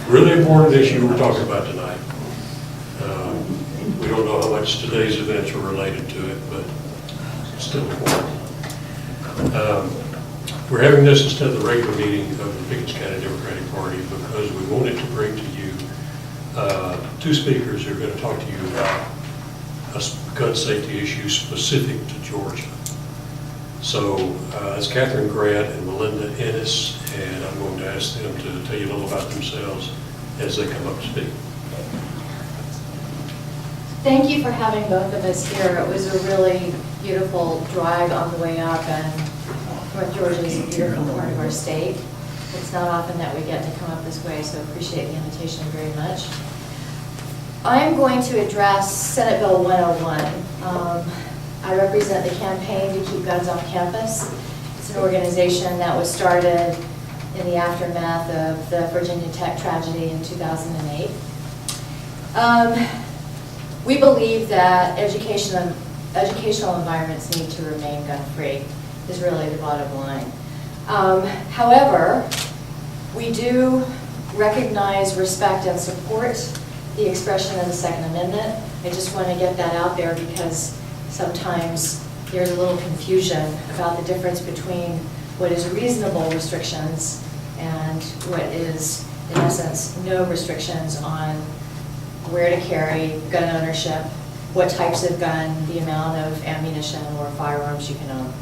Really important issue we're talking about tonight. We don't know how much today's events are related to it, but it's still important. We're having this instead of the regular meeting of the Pickens County Democratic Party because we wanted to bring to you two speakers who are going to talk to you about a gun safety issue specific to Georgia. So it's Catherine Grant and Melinda Ennis, and I'm going to ask them to tell you a little about themselves as they come up to speak. Thank you for having both of us here. It was a really beautiful drive on the way up, and North Georgia is a beautiful part of our state. It's not often that we get to come up this way, so appreciate the invitation very much. I'm going to address Senate Bill 101. I represent the Campaign to Keep Guns Off Campus. It's an organization that was started in the aftermath of the Virginia Tech tragedy in 2008. We believe that educational environments need to remain gun-free, is really the bottom line. However, we do recognize, respect, and support the expression of the Second Amendment. I just want to get that out there because sometimes there's a little confusion about the difference between what is reasonable restrictions and what is, in essence, no restrictions on where to carry, gun ownership, what types of gun, the amount of ammunition or firearms you can own.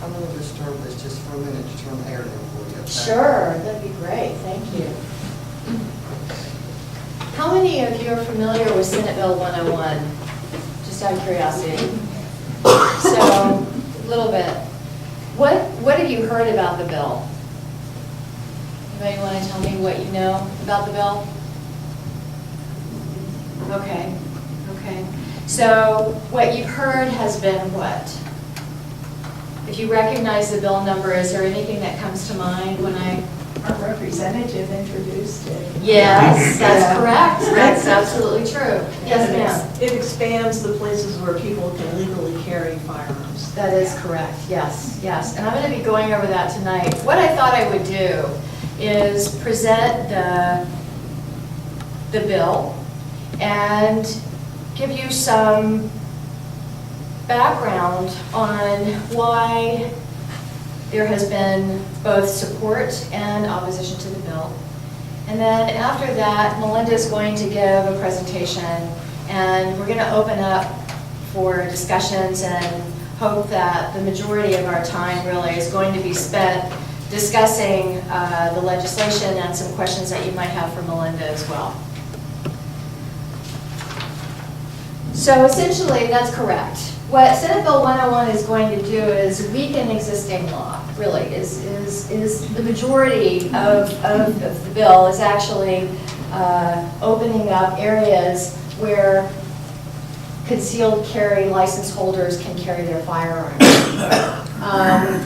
I'm going to disturb this just for a minute to turn the air down for you. Okay? Sure, that'd be great, thank you. How many of you are familiar with Senate Bill 101? Just out of curiosity. So, a little bit. What have you heard about the bill? Anybody want to tell me what you know about the bill? Okay, okay. So, what you've heard has been what? If you recognize the bill number, is there anything that comes to mind when Our representative introduced it. Yes, that's correct. That's absolutely true. Yes, ma'am. It expands the places where people can legally carry firearms. That is correct, yes, yes. And I'm going to be going over that tonight. What I thought I would do is present the bill and give you some background on why there has been both support and opposition to the bill. And then after that, Melinda is going to give a presentation, and we're going to open up for discussions and hope that the majority of our time really is going to be spent discussing the legislation and some questions that you might have for Melinda as well. So essentially, that's correct. What Senate Bill 101 is going to do is weaken existing law, really, is the majority of the bill is actually opening up areas where concealed carry license holders can carry their firearms.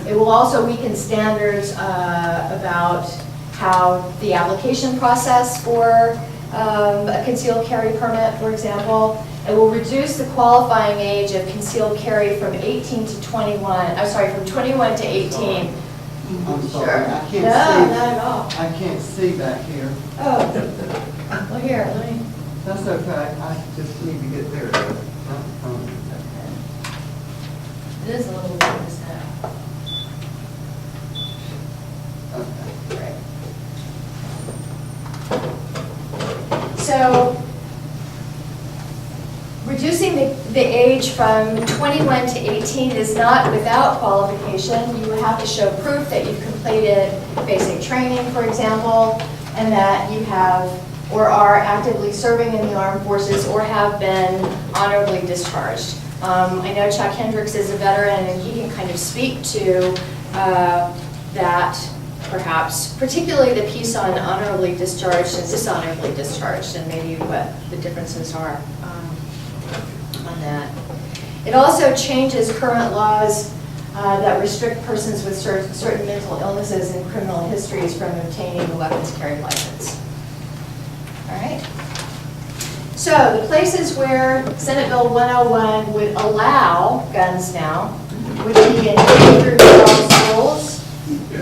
It will also weaken standards about how the application process for a concealed carry permit, for example. It will reduce the qualifying age of concealed carry from 18 to 21, I'm sorry, from 21 to 18. I'm sorry, Sure. I can't see. No, not at all. I can't see back here. Oh, well here, let me. That's okay, I just need to get there. It is a little bit of this now. Okay. Right. So, reducing the age from 21 to 18 is not without qualification. You have to show proof that you've completed basic training, for example, and that you have or are actively serving in the armed forces or have been honorably discharged. I know Chuck Hendricks is a veteran, and he can kind of speak to that, perhaps, particularly the piece on honorably discharged and dishonorably discharged, and maybe what the differences are on that. It also changes current laws that restrict persons with certain mental illnesses and criminal histories from obtaining a weapons carry license. All right? So the places where Senate Bill 101 would allow guns now would be in K-12 schools.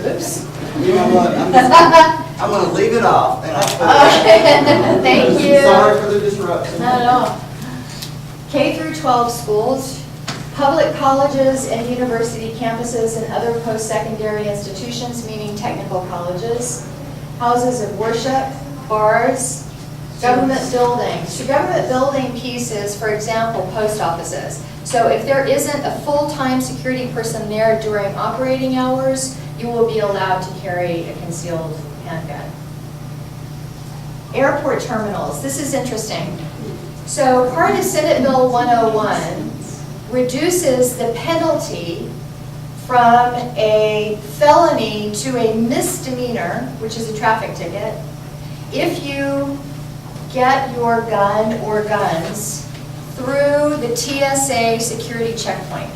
Oops. You know what, I I'm gonna leave it off, and I'll put Okay, thank you. Sorry for the disruption. Not at all. K through 12 schools, public colleges and university campuses and other post-secondary institutions, meaning technical colleges, houses of worship, bars, government buildings. The government building piece is, for example, post offices. So if there isn't a full-time security person there during operating hours, you will be allowed to carry a concealed handgun. Airport terminals, this is interesting. So part of Senate Bill 101 reduces the penalty from a felony to a misdemeanor, which is a traffic ticket, if you get your gun or guns through the TSA security checkpoint.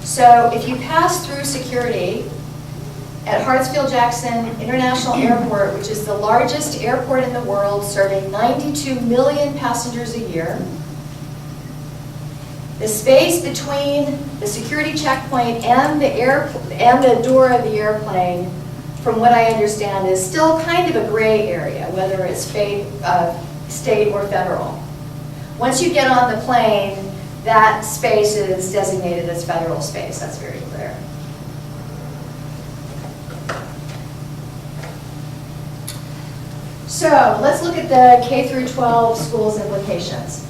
So if you pass through security at Hartsfield-Jackson International Airport, which is the largest airport in the world, serving 92 million passengers a year, the space between the security checkpoint and the door of the airplane, from what I understand, is still kind of a gray area, whether it's state or federal. Once you get on the plane, that space is designated as federal space. That's very clear. So let's look at the K through 12 schools implications.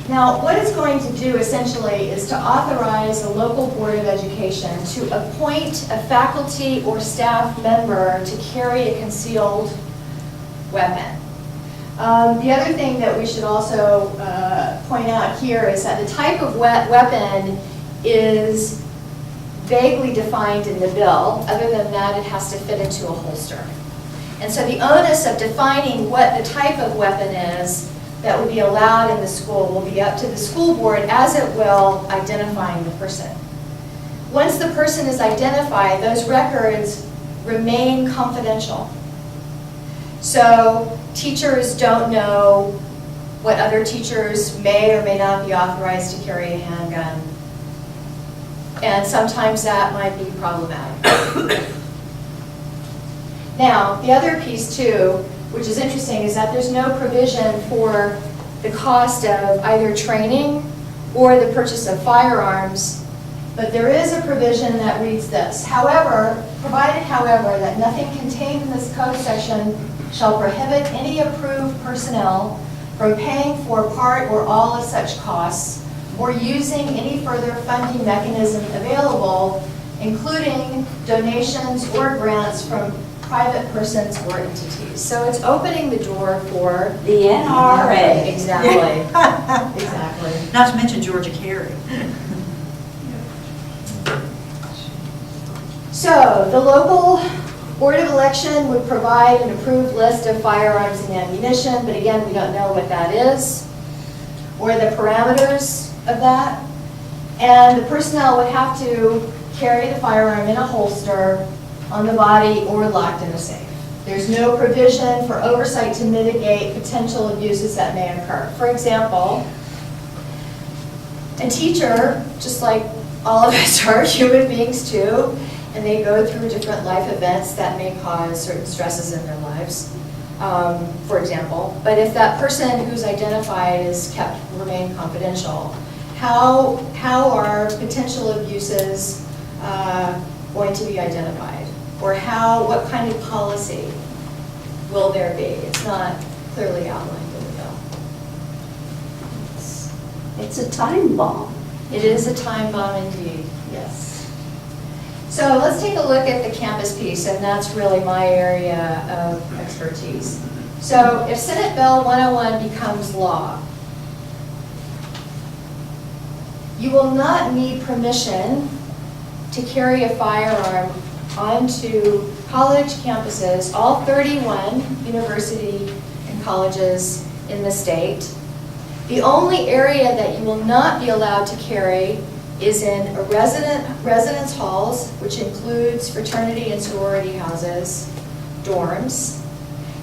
Now, what it's going to do essentially is to authorize the local Board of Education to appoint a faculty or staff member to carry a concealed weapon. The other thing that we should also point out here is that the type of weapon is vaguely defined in the bill. Other than that, it has to fit into a holster. And so the onus of defining what the type of weapon is that would be allowed in the school will be up to the school board, as it will identifying the person. Once the person is identified, those records remain confidential. So teachers don't know what other teachers may or may not be authorized to carry a handgun. And sometimes that might be problematic. Now, the other piece too, which is interesting, is that there's no provision for the cost of either training or the purchase of firearms, but there is a provision that reads this. However, provided, however, that nothing contained in this code section shall prohibit any approved personnel from paying for part or all of such costs or using any further funding mechanism available, including donations or grants from private persons or entities. So it's opening the door for The NRA. Exactly. Exactly. Not to mention Georgia Carey. So the local Board of Election would provide an approved list of firearms and ammunition, but again, we don't know what that is or the parameters of that. And the personnel would have to carry the firearm in a holster on the body or locked in a safe. There's no provision for oversight to mitigate potential abuses that may occur. For example, a teacher, just like all of us are human beings too, and they go through different life events that may cause certain stresses in their lives, for example. But if that person who's identified is remain confidential, how are potential abuses going to be identified? Or what kind of policy will there be? It's not clearly outlined in the bill. It's a time bomb. It is a time bomb indeed, yes. So let's take a look at the campus piece, and that's really my area of expertise. So if Senate Bill 101 becomes law, you will not need permission to carry a firearm onto college campuses, all 31 university and colleges in the state. The only area that you will not be allowed to carry is in residence halls, which includes fraternity and sorority houses, dorms,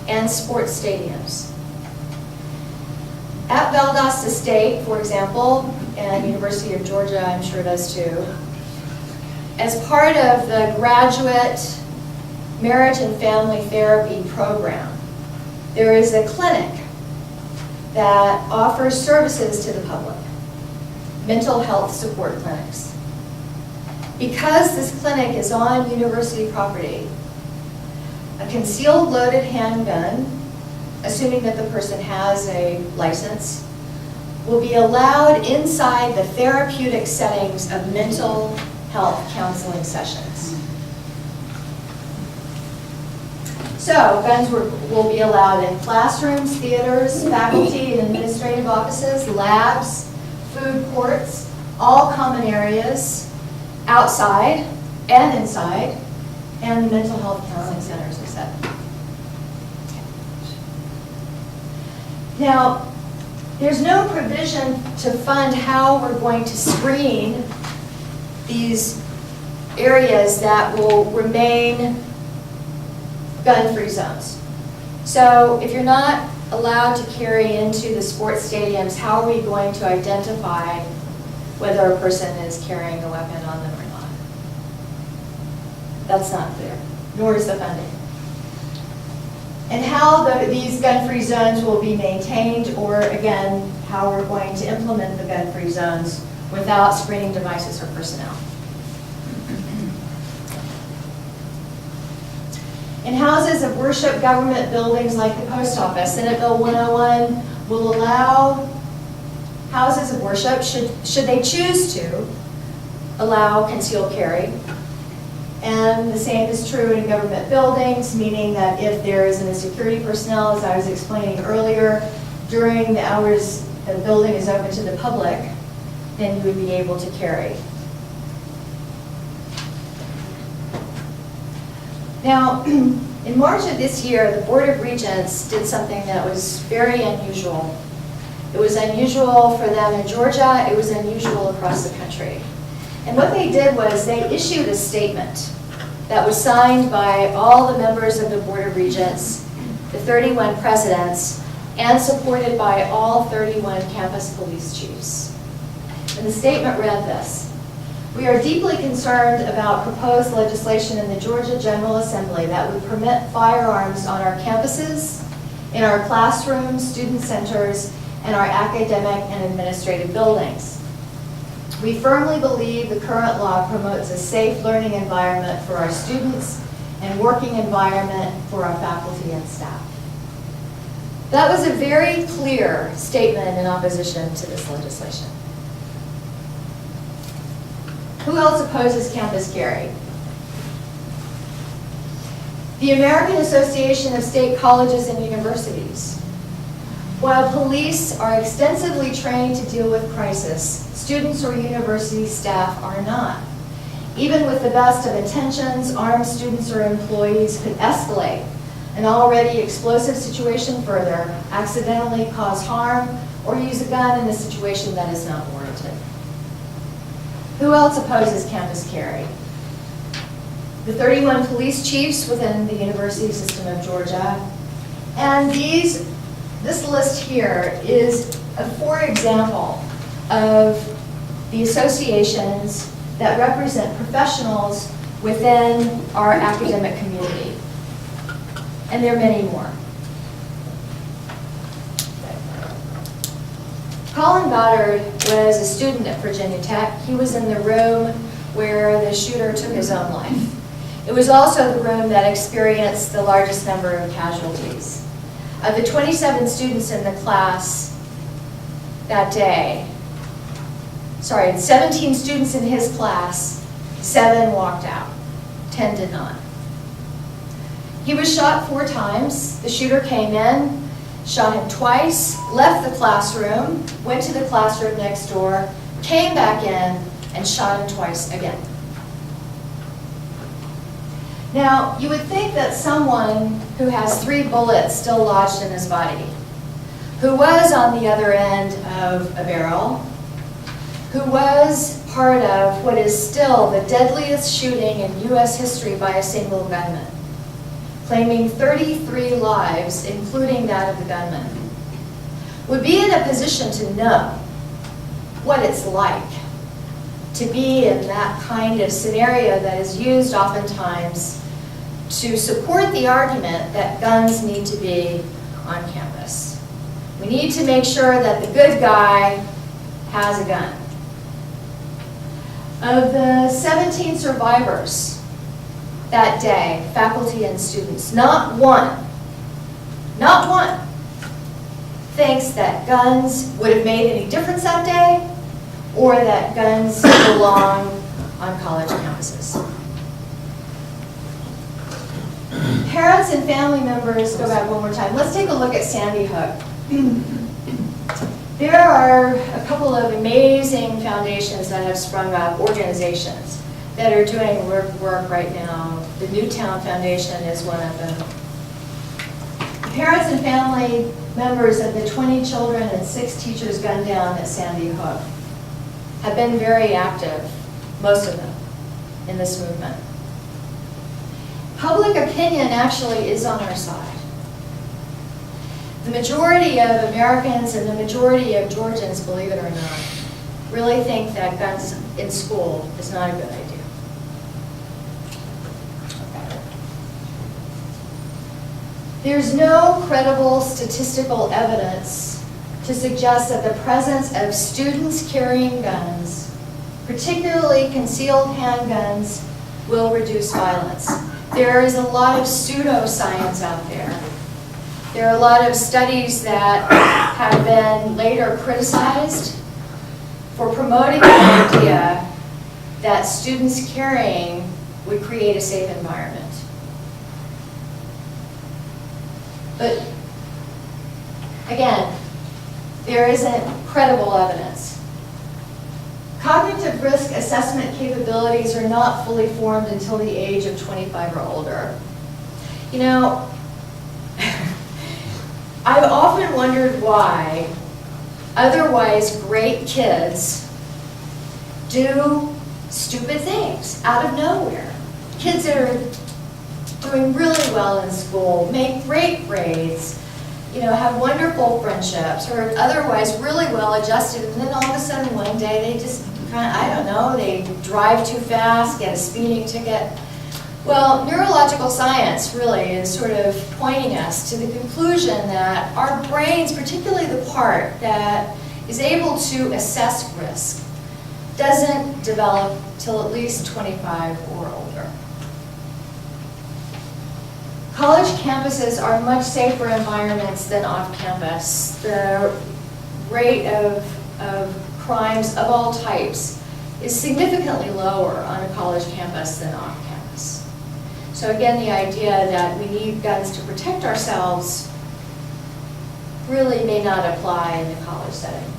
and sports stadiums. At Valdosta State, for example, and University of Georgia, I'm sure does too, as part of the graduate marriage and family therapy program. There is a clinic that offers services to the public, mental health support clinics. Because this clinic is on university property, a concealed loaded handgun, assuming that the person has a license, will be allowed inside the therapeutic settings of mental health counseling sessions. So, guns will be allowed in classrooms, theaters, faculty and administrative offices, labs, food courts, all common areas, outside and inside, and mental health counseling centers, I said. Now, there's no provision to fund how we're going to screen these areas that will remain gun-free zones. So if you're not allowed to carry into the sports stadiums, how are we going to identify whether a person is carrying a weapon on them or not? That's not clear, nor is the funding. And how these gun-free zones will be maintained, or again, how we're going to implement the gun-free zones without screening devices or personnel. In houses of worship, government buildings like the post office, Senate Bill 101 will allow houses of worship, should they choose to, allow concealed carry. And the same is true in government buildings, meaning that if there is a security personnel, as I was explaining earlier, during the hours the building is open to the public, then you would be able to carry. Now, in March of this year, the Board of Regents did something that was very unusual. It was unusual for them in Georgia, it was unusual across the country. And what they did was they issued a statement that was signed by all the members of the Board of Regents, the 31 presidents, and supported by all 31 campus police chiefs. And the statement read this: "We are deeply concerned about proposed legislation in the Georgia General Assembly that would permit firearms on our campuses, in our classrooms, student centers, and our academic and administrative buildings. We firmly believe the current law promotes a safe learning environment for our students and working environment for our faculty and staff." That was a very clear statement in opposition to this legislation. Who else opposes campus carry? The American Association of State Colleges and Universities. While police are extensively trained to deal with crisis, students or university staff are not. Even with the best of intentions, armed students or employees could escalate an already explosive situation further, accidentally cause harm, or use a gun in a situation that is not warranted. Who else opposes campus carry? The 31 police chiefs within the university system of Georgia. And this list here is a for example of the associations that represent professionals within our academic community. And there are many more. Colin Goddard was a student at Virginia Tech. He was in the room where the shooter took his own life. It was also the room that experienced the largest number of casualties. Of the 27 students in the class that day, 17 students in his class, 7 walked out, 10 did not. He was shot 4 times. The shooter came in, shot him twice, left the classroom, went to the classroom next door, came back in, and shot him twice again. Now, you would think that someone who has 3 bullets still lodged in his body, who was on the other end of a barrel, who was part of what is still the deadliest shooting in U.S. history by a single gunman, claiming 33 lives, including that of the gunman, would be in a position to know what it's like to be in that kind of scenario that is used oftentimes to support the argument that guns need to be on campus. We need to make sure that the good guy has a gun. Of the 17 survivors that day, faculty and students, not one thinks that guns would have made any difference that day or that guns belong on college campuses. Parents and family members, go back one more time. Let's take a look at Sandy Hook. There are a couple of amazing foundations that have sprung up, organizations that are doing work right now. The Newtown Foundation is one of them. Parents and family members of the 20 children and 6 teachers gunned down at Sandy Hook have been very active, most of them, in this movement. Public opinion actually is on our side. The majority of Americans and the majority of Georgians, believe it or not, really think that guns in school is not a good idea. There's no credible statistical evidence to suggest that the presence of students carrying guns, particularly concealed handguns, will reduce violence. There is a lot of pseudoscience out there. There are a lot of studies that have been later criticized for promoting the idea that students carrying would create a safe environment. But again, there isn't credible evidence. Cognitive risk assessment capabilities are not fully formed until the age of 25 or older. You know, I've often wondered why otherwise great kids do stupid things out of nowhere. Kids that are doing really well in school, make great grades, you know, have wonderful friendships, or otherwise really well adjusted, and then all of a sudden one day they just kind of, I don't know, they drive too fast, get a speeding ticket. Well, neurological science really is sort of pointing us to the conclusion that our brains, particularly the part that is able to assess risk, doesn't develop till at least 25 or older. College campuses are much safer environments than off-campus. The rate of crimes of all types is significantly lower on a college campus than off-campus. So again, the idea that we need guns to protect ourselves really may not apply in the college setting.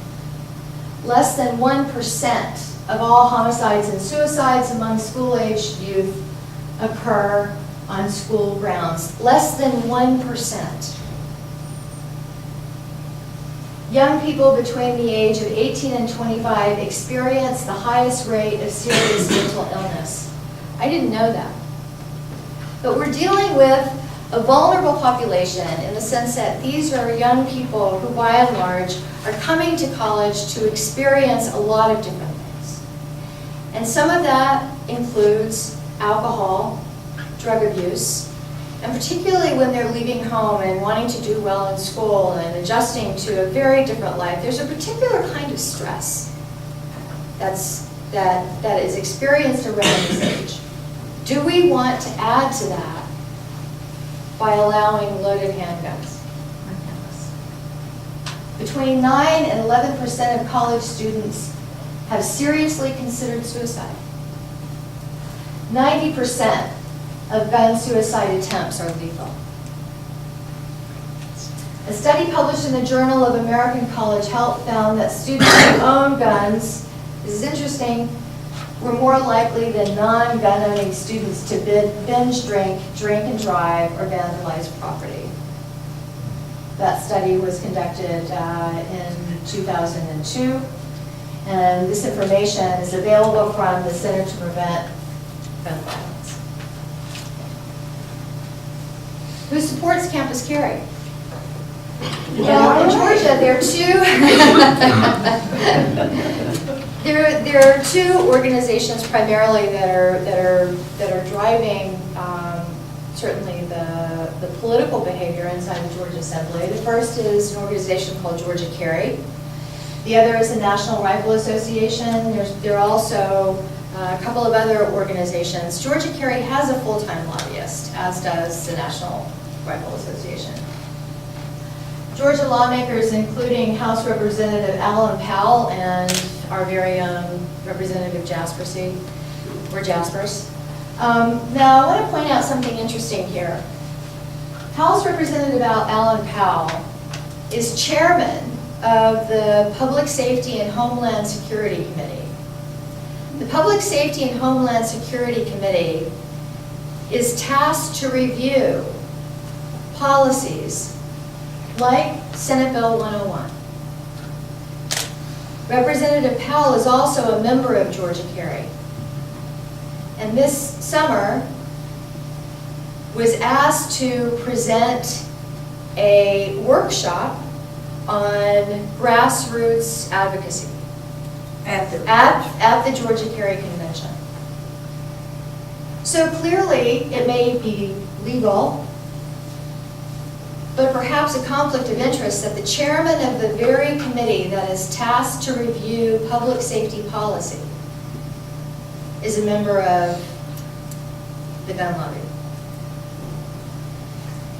Less than 1% of all homicides and suicides among school-aged youth occur on school grounds. Less than 1%. Young people between the age of 18 and 25 experience the highest rate of serious mental illness. I didn't know that. But we're dealing with a vulnerable population in the sense that these are young people who, by and large, are coming to college to experience a lot of different things. And some of that includes alcohol, drug abuse, and particularly when they're leaving home and wanting to do well in school and adjusting to a very different life, there's a particular kind of stress that is experienced around this age. Do we want to add to that by allowing loaded handguns on campus? Between 9 and 11% of college students have seriously considered suicide. 90% of gun suicide attempts are lethal. A study published in the Journal of American College Health found that students who own guns, this is interesting, were more likely than non-gun owning students to binge drink and drive, or vandalize property. That study was conducted in 2002, and this information is available from the Center to Prevent Gun Violence. Who supports campus carry? Well, in Georgia, there are two organizations primarily that are driving certainly the political behavior inside the Georgia Assembly. The first is an organization called Georgia Carry. The other is the National Rifle Association. There are also a couple of other organizations. Georgia Carry has a full-time lobbyist, as does the National Rifle Association. Georgia lawmakers, including House Representative Alan Powell and our very own Representative Jaspersy, or Jaspers. Now, I want to point out something interesting here. House Representative Alan Powell is chairman of the Public Safety and Homeland Security Committee. The Public Safety and Homeland Security Committee is tasked to review policies like Senate Bill 101. Representative Powell is also a member of Georgia Carry. And this summer was asked to present a workshop on grassroots advocacy at the Georgia Carry Convention. So clearly, it may be legal, but perhaps a conflict of interest that the chairman of the very committee that is tasked to review public safety policy is a member of the gun lobby.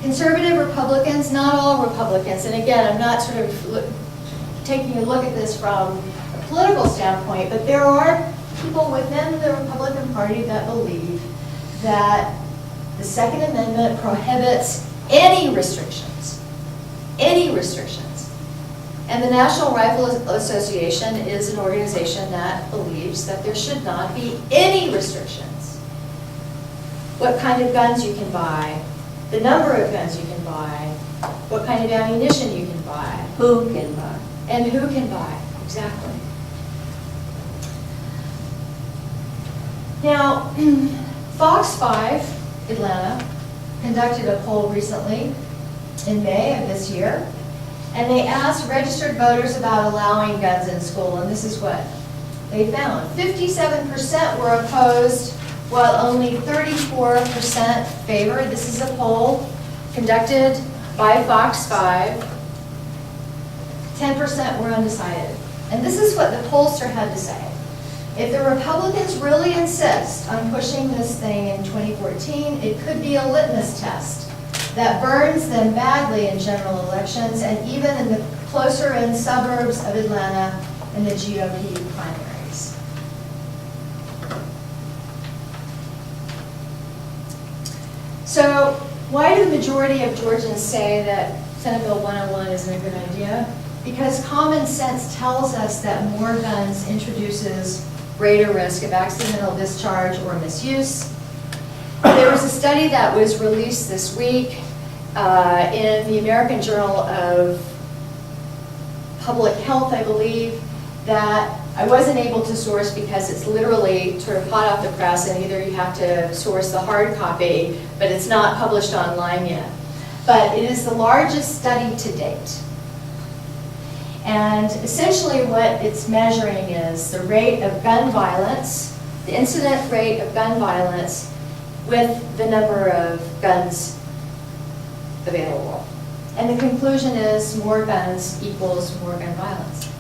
Conservative Republicans, not all Republicans, and again, I'm not sort of taking a look at this from a political standpoint, but there are people within the Republican Party that believe that the Second Amendment prohibits any restrictions. And the National Rifle Association is an organization that believes that there should not be any restrictions. What kind of guns you can buy, the number of guns you can buy, what kind of ammunition you can buy. Who can buy? And who can buy, exactly. Now, Fox 5 Atlanta conducted a poll recently in May of this year, and they asked registered voters about allowing guns in school, and this is what they found. 57% were opposed, while only 34% favored. This is a poll conducted by Fox 5. 10% were undecided. And this is what the pollster had to say. If the Republicans really insist on pushing this thing in 2014, it could be a litmus test that burns them badly in general elections and even in the closer-in suburbs of Atlanta in the GOP primaries. So why do the majority of Georgians say that Senate Bill 101 isn't a good idea? Because common sense tells us that more guns introduces greater risk of accidental discharge or misuse. There was a study that was released this week in the American Journal of Public Health, I believe, that I wasn't able to source because it's literally sort of hot off the press, and either you have to source the hard copy, but it's not published online yet. But it is the largest study to date. And essentially what it's measuring is the rate of gun violence, the incident rate of gun violence with the number of guns available. And the conclusion is more guns equals more gun violence.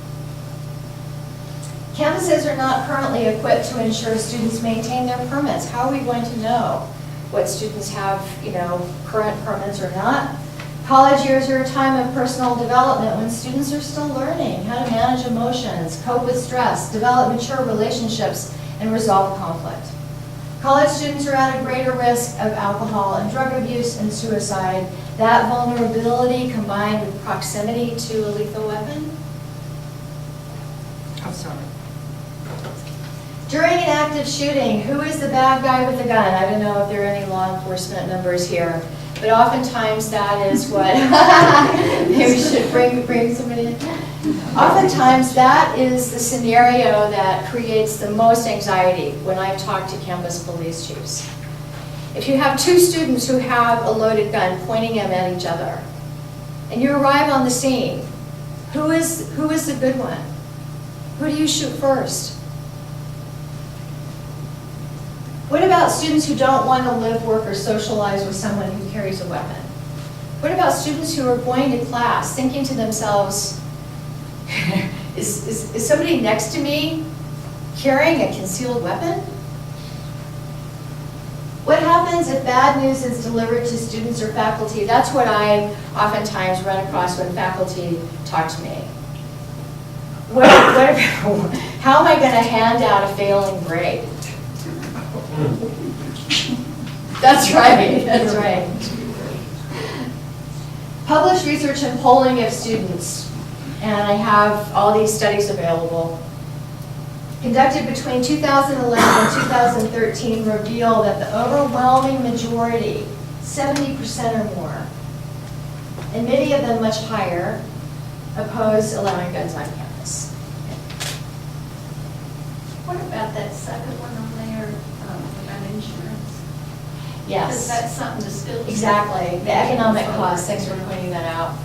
Campuses are not currently equipped to ensure students maintain their permits. How are we going to know what students have, current permits or not? College years are a time of personal development when students are still learning how to manage emotions, cope with stress, develop mature relationships, and resolve conflict. College students are at a greater risk of alcohol and drug abuse and suicide. That vulnerability combined with proximity to a lethal weapon. I'm sorry. During an active shooting, who is the bad guy with the gun? I don't know if there are any law enforcement members here, but oftentimes that is what, maybe we should bring somebody in. Oftentimes that is the scenario that creates the most anxiety when I talk to campus police chiefs. If you have two students who have a loaded gun pointing them at each other, and you arrive on the scene, who is the good one? Who do you shoot first? What about students who don't want to live, work, or socialize with someone who carries a weapon? What about students who are going to class thinking to themselves, is somebody next to me carrying a concealed weapon? What happens if bad news is delivered to students or faculty? That's what I oftentimes run across when faculty talk to me. How am I going to hand out a failing grade? That's right, that's right. Published research and polling of students, and I have all these studies available. Conducted between 2011 and 2013 reveal that the overwhelming majority, 70% or more, and many of them much higher, oppose allowing guns on campus. What about that second one on there, about insurance? Because Yes, that's something to still. exactly. The economic cost, thanks for pointing that out.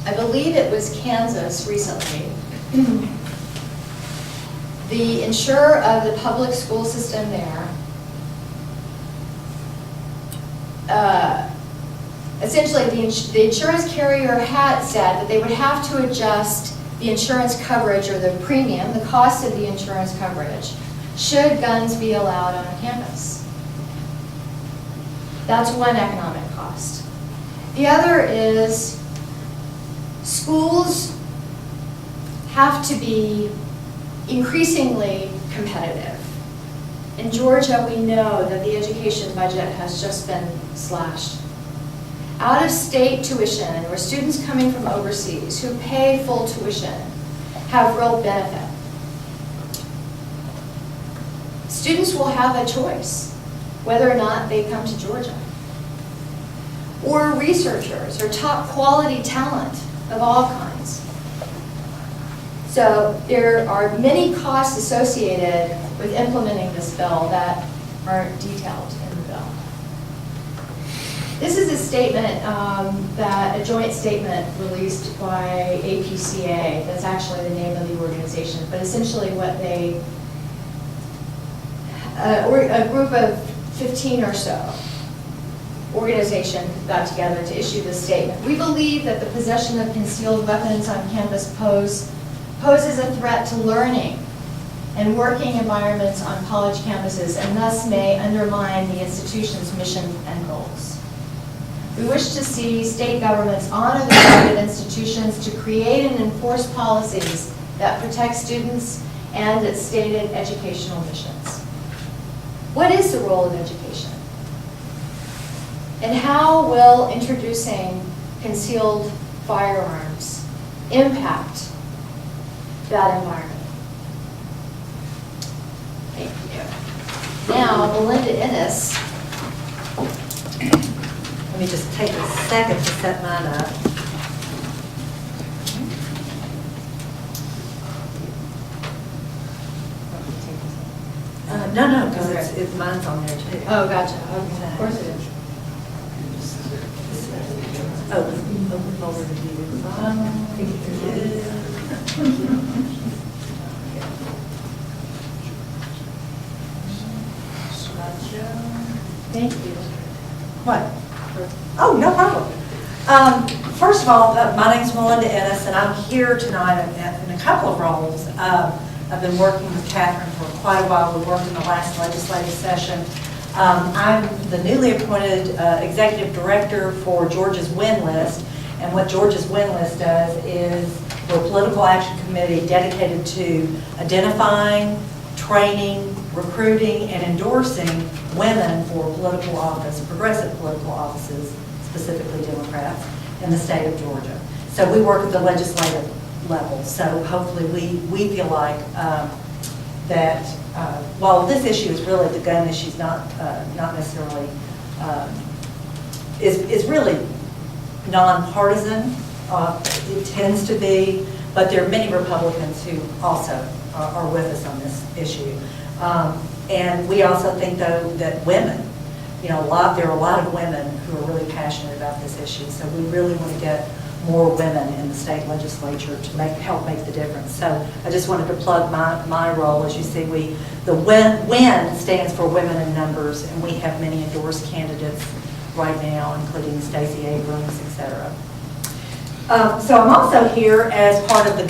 I believe it was Kansas recently. The insurer of the public school system there essentially the insurance carrier had said that they would have to adjust the insurance coverage or the premium, the cost of the insurance coverage, should guns be allowed on campus. That's one economic cost. The other is schools have to be increasingly competitive. In Georgia, we know that the education budget has just been slashed. Out-of-state tuition, or students coming from overseas who pay full tuition, have real benefit. Students will have a choice whether or not they come to Georgia. Or researchers, or top quality talent of all kinds. So there are many costs associated with implementing this bill that aren't detailed in the bill. This is a statement, a joint statement released by APCA. That's actually the name of the organization, but essentially what they, a group of 15 or so organization got together to issue this statement. We believe that the possession of concealed weapons on campus poses a threat to learning and working environments on college campuses, and thus may undermine the institution's mission and goals. We wish to see state governments honor the right of institutions to create and enforce policies that protect students and its stated educational missions. What is the role of education? And how will introducing concealed firearms impact that environment? Thank you. Now, Melinda Innes. Let me just take a second to set mine up. No, because it's mine's on there too. Oh, gotcha. Okay. Of course it is. Open folder to view. Thank you. What? Oh, no problem. First of all, my name's Melinda Ennis, and I'm here tonight in a couple of roles. I've been working with Catherine for quite a while. We worked in the last legislative session. I'm the newly appointed executive director for Georgia's Win List, and what Georgia's Win List does is we're a political action committee dedicated to identifying, training, recruiting, and endorsing women for political office, progressive political offices, specifically Democrats, in the state of Georgia. So we work at the legislative level. So hopefully we feel like that while this issue is really, the gun issue is not necessarily, is really nonpartisan. It tends to be, but there are many Republicans who also are with us on this issue. And we also think, though, that women, there are a lot of women who are really passionate about this issue. So we really want to get more women in the state legislature to help make the difference. So I just wanted to plug my role. As you see, the WIN stands for Women in Numbers, and we have many endorsed candidates right now, including Stacey Abrams, et cetera. So I'm also here as part of the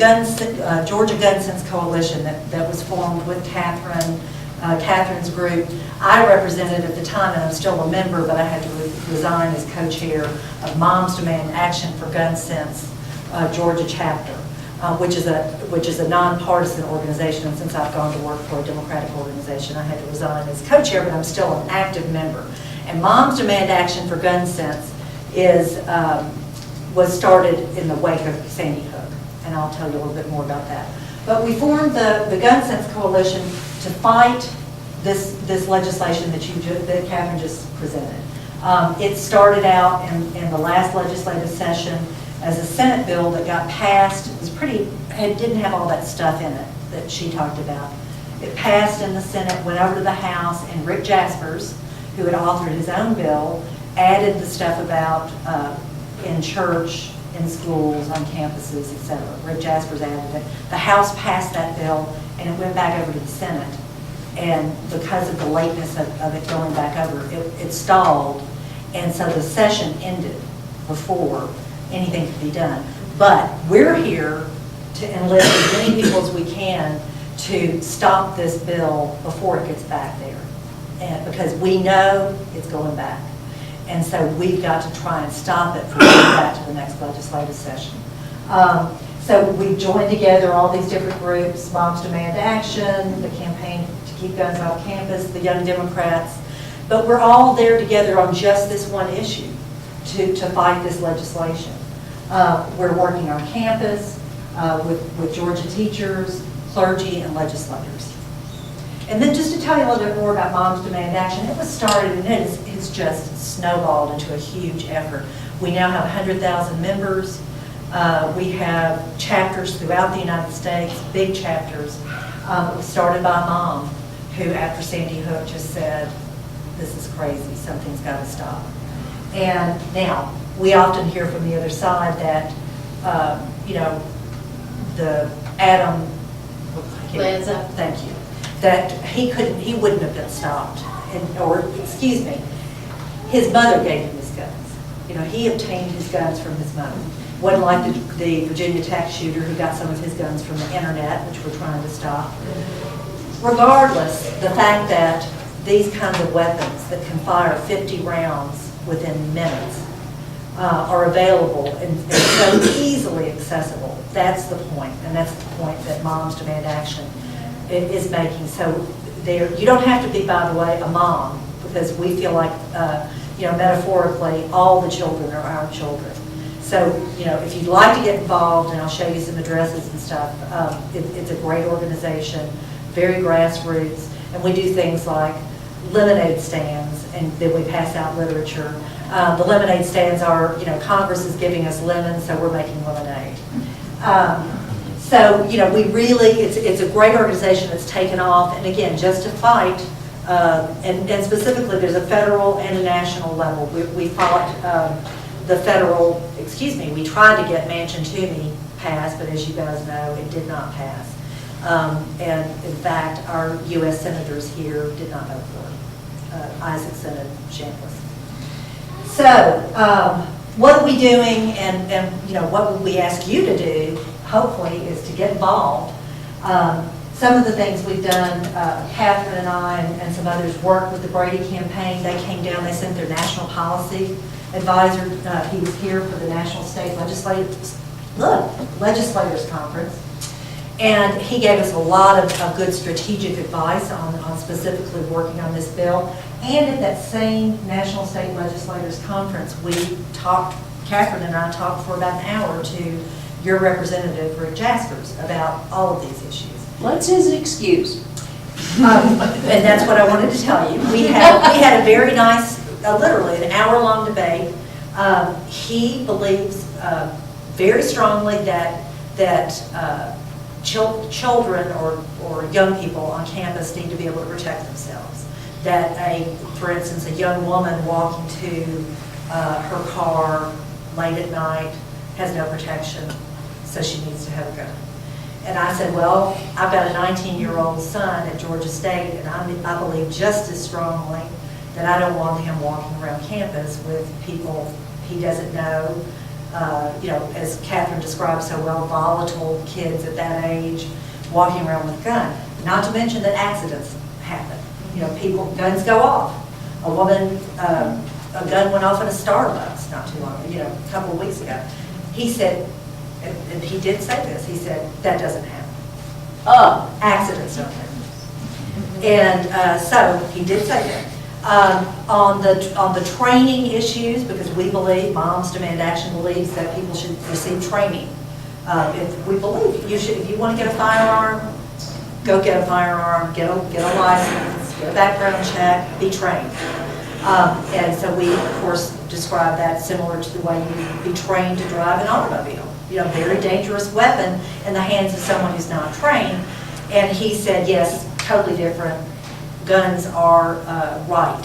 Georgia Gun Sense Coalition that was formed with Catherine's group. I represented at the time, and I'm still a member, but I had to resign as co-chair of Moms Demand Action for Gun Sense Georgia chapter, which is a nonpartisan organization. And since I've gone to work for a Democratic organization, I had to resign as co-chair, but I'm still an active member. And Moms Demand Action for Gun Sense was started in the wake of Sandy Hook, and I'll tell you a little bit more about that. But we formed the Gun Sense Coalition to fight this legislation that Catherine just presented. It started out in the last legislative session as a Senate bill that got passed. It didn't have all that stuff in it that she talked about. It passed in the Senate, went over to the House, and Rick Jaspers, who had authored his own bill, added the stuff about in church, in schools, on campuses, etc. Rick Jaspers added it. The House passed that bill, and it went back over to the Senate. And because of the lateness of it going back over, it stalled, and so the session ended before anything could be done. But we're here to enlist as many people as we can to stop this bill before it gets back there, and because we know it's going back. And so we've got to try and stop it from going back to the next legislative session. So we joined together all these different groups: Moms Demand Action, the Campaign to Keep Guns Off Campus, the Young Democrats. But we're all there together on just this one issue, to fight this legislation. We're working on campus with Georgia teachers, clergy, and legislators. And then just to tell you a little bit more about Moms Demand Action, it was started and it's just snowballed into a huge effort. We now have 100,000 members. We have chapters throughout the United States, big chapters. It was started by a mom who, after Sandy Hook, just said, this is crazy, something's got to stop. And now, we often hear from the other side that, the Adam Lanza. Thank you. That he wouldn't have been stopped, his mother gave him his guns. He obtained his guns from his mother. Wasn't like the Virginia Tech shooter who got some of his guns from the internet, which we're trying to stop. Regardless, the fact that these kinds of weapons that can fire 50 rounds within minutes are available and so easily accessible, that's the point, and that's the point that Moms Demand Action is making. So you don't have to be, by the way, a mom, because we feel like, metaphorically, all the children are our children. So, if you'd like to get involved, and I'll show you some addresses and stuff, it's a great organization, very grassroots, and we do things like lemonade stands, and then we pass out literature. The lemonade stands are, Congress is giving us lemons, so we're making lemonade. So, we really, it's a great organization that's taken off, and again, just to fight, and specifically there's a federal and a national level. We fought the federal, we tried to get Manchin Toomey passed, but as you guys know, it did not pass. And in fact, our U.S. senators here did not vote for it, Isaacson and Chambliss. So, what are we doing, and what would we ask you to do, hopefully, is to get involved. Some of the things we've done, Catherine and I and some others worked with the Brady campaign. They came down, they sent their national policy advisor. He was here for the National State Legislators Conference. And he gave us a lot of good strategic advice on specifically working on this bill. And at that same National State Legislators Conference, Catherine and I talked for about an hour to your representative, Rick Jaspers, about all of these issues. What's his excuse? And that's what I wanted to tell you. We had a very nice, literally an hour-long debate. He believes very strongly that children or young people on campus need to be able to protect themselves. That for instance, a young woman walking to her car late at night has no protection, so she needs to have a gun. And I said, well, I've got a 19-year-old son at Georgia State, and I believe just as strongly that I don't want him walking around campus with people he doesn't know, as Catherine described so well, volatile kids at that age walking around with a gun. Not to mention that accidents happen. Guns go off. A woman, a gun went off in a Starbucks not too long, a couple of weeks ago. He said, and he did say this, he said, that doesn't happen. Accidents don't happen. And so he did say that. On the training issues, because we believe, Moms Demand Action believes that people should receive training. If we believe if you want to get a firearm, go get a firearm, get a license, get a background check, be trained. And so we, of course, describe that similar to the way you be trained to drive an automobile. Very dangerous weapon in the hands of someone who's not trained. And he said, yes, totally different. Guns are right.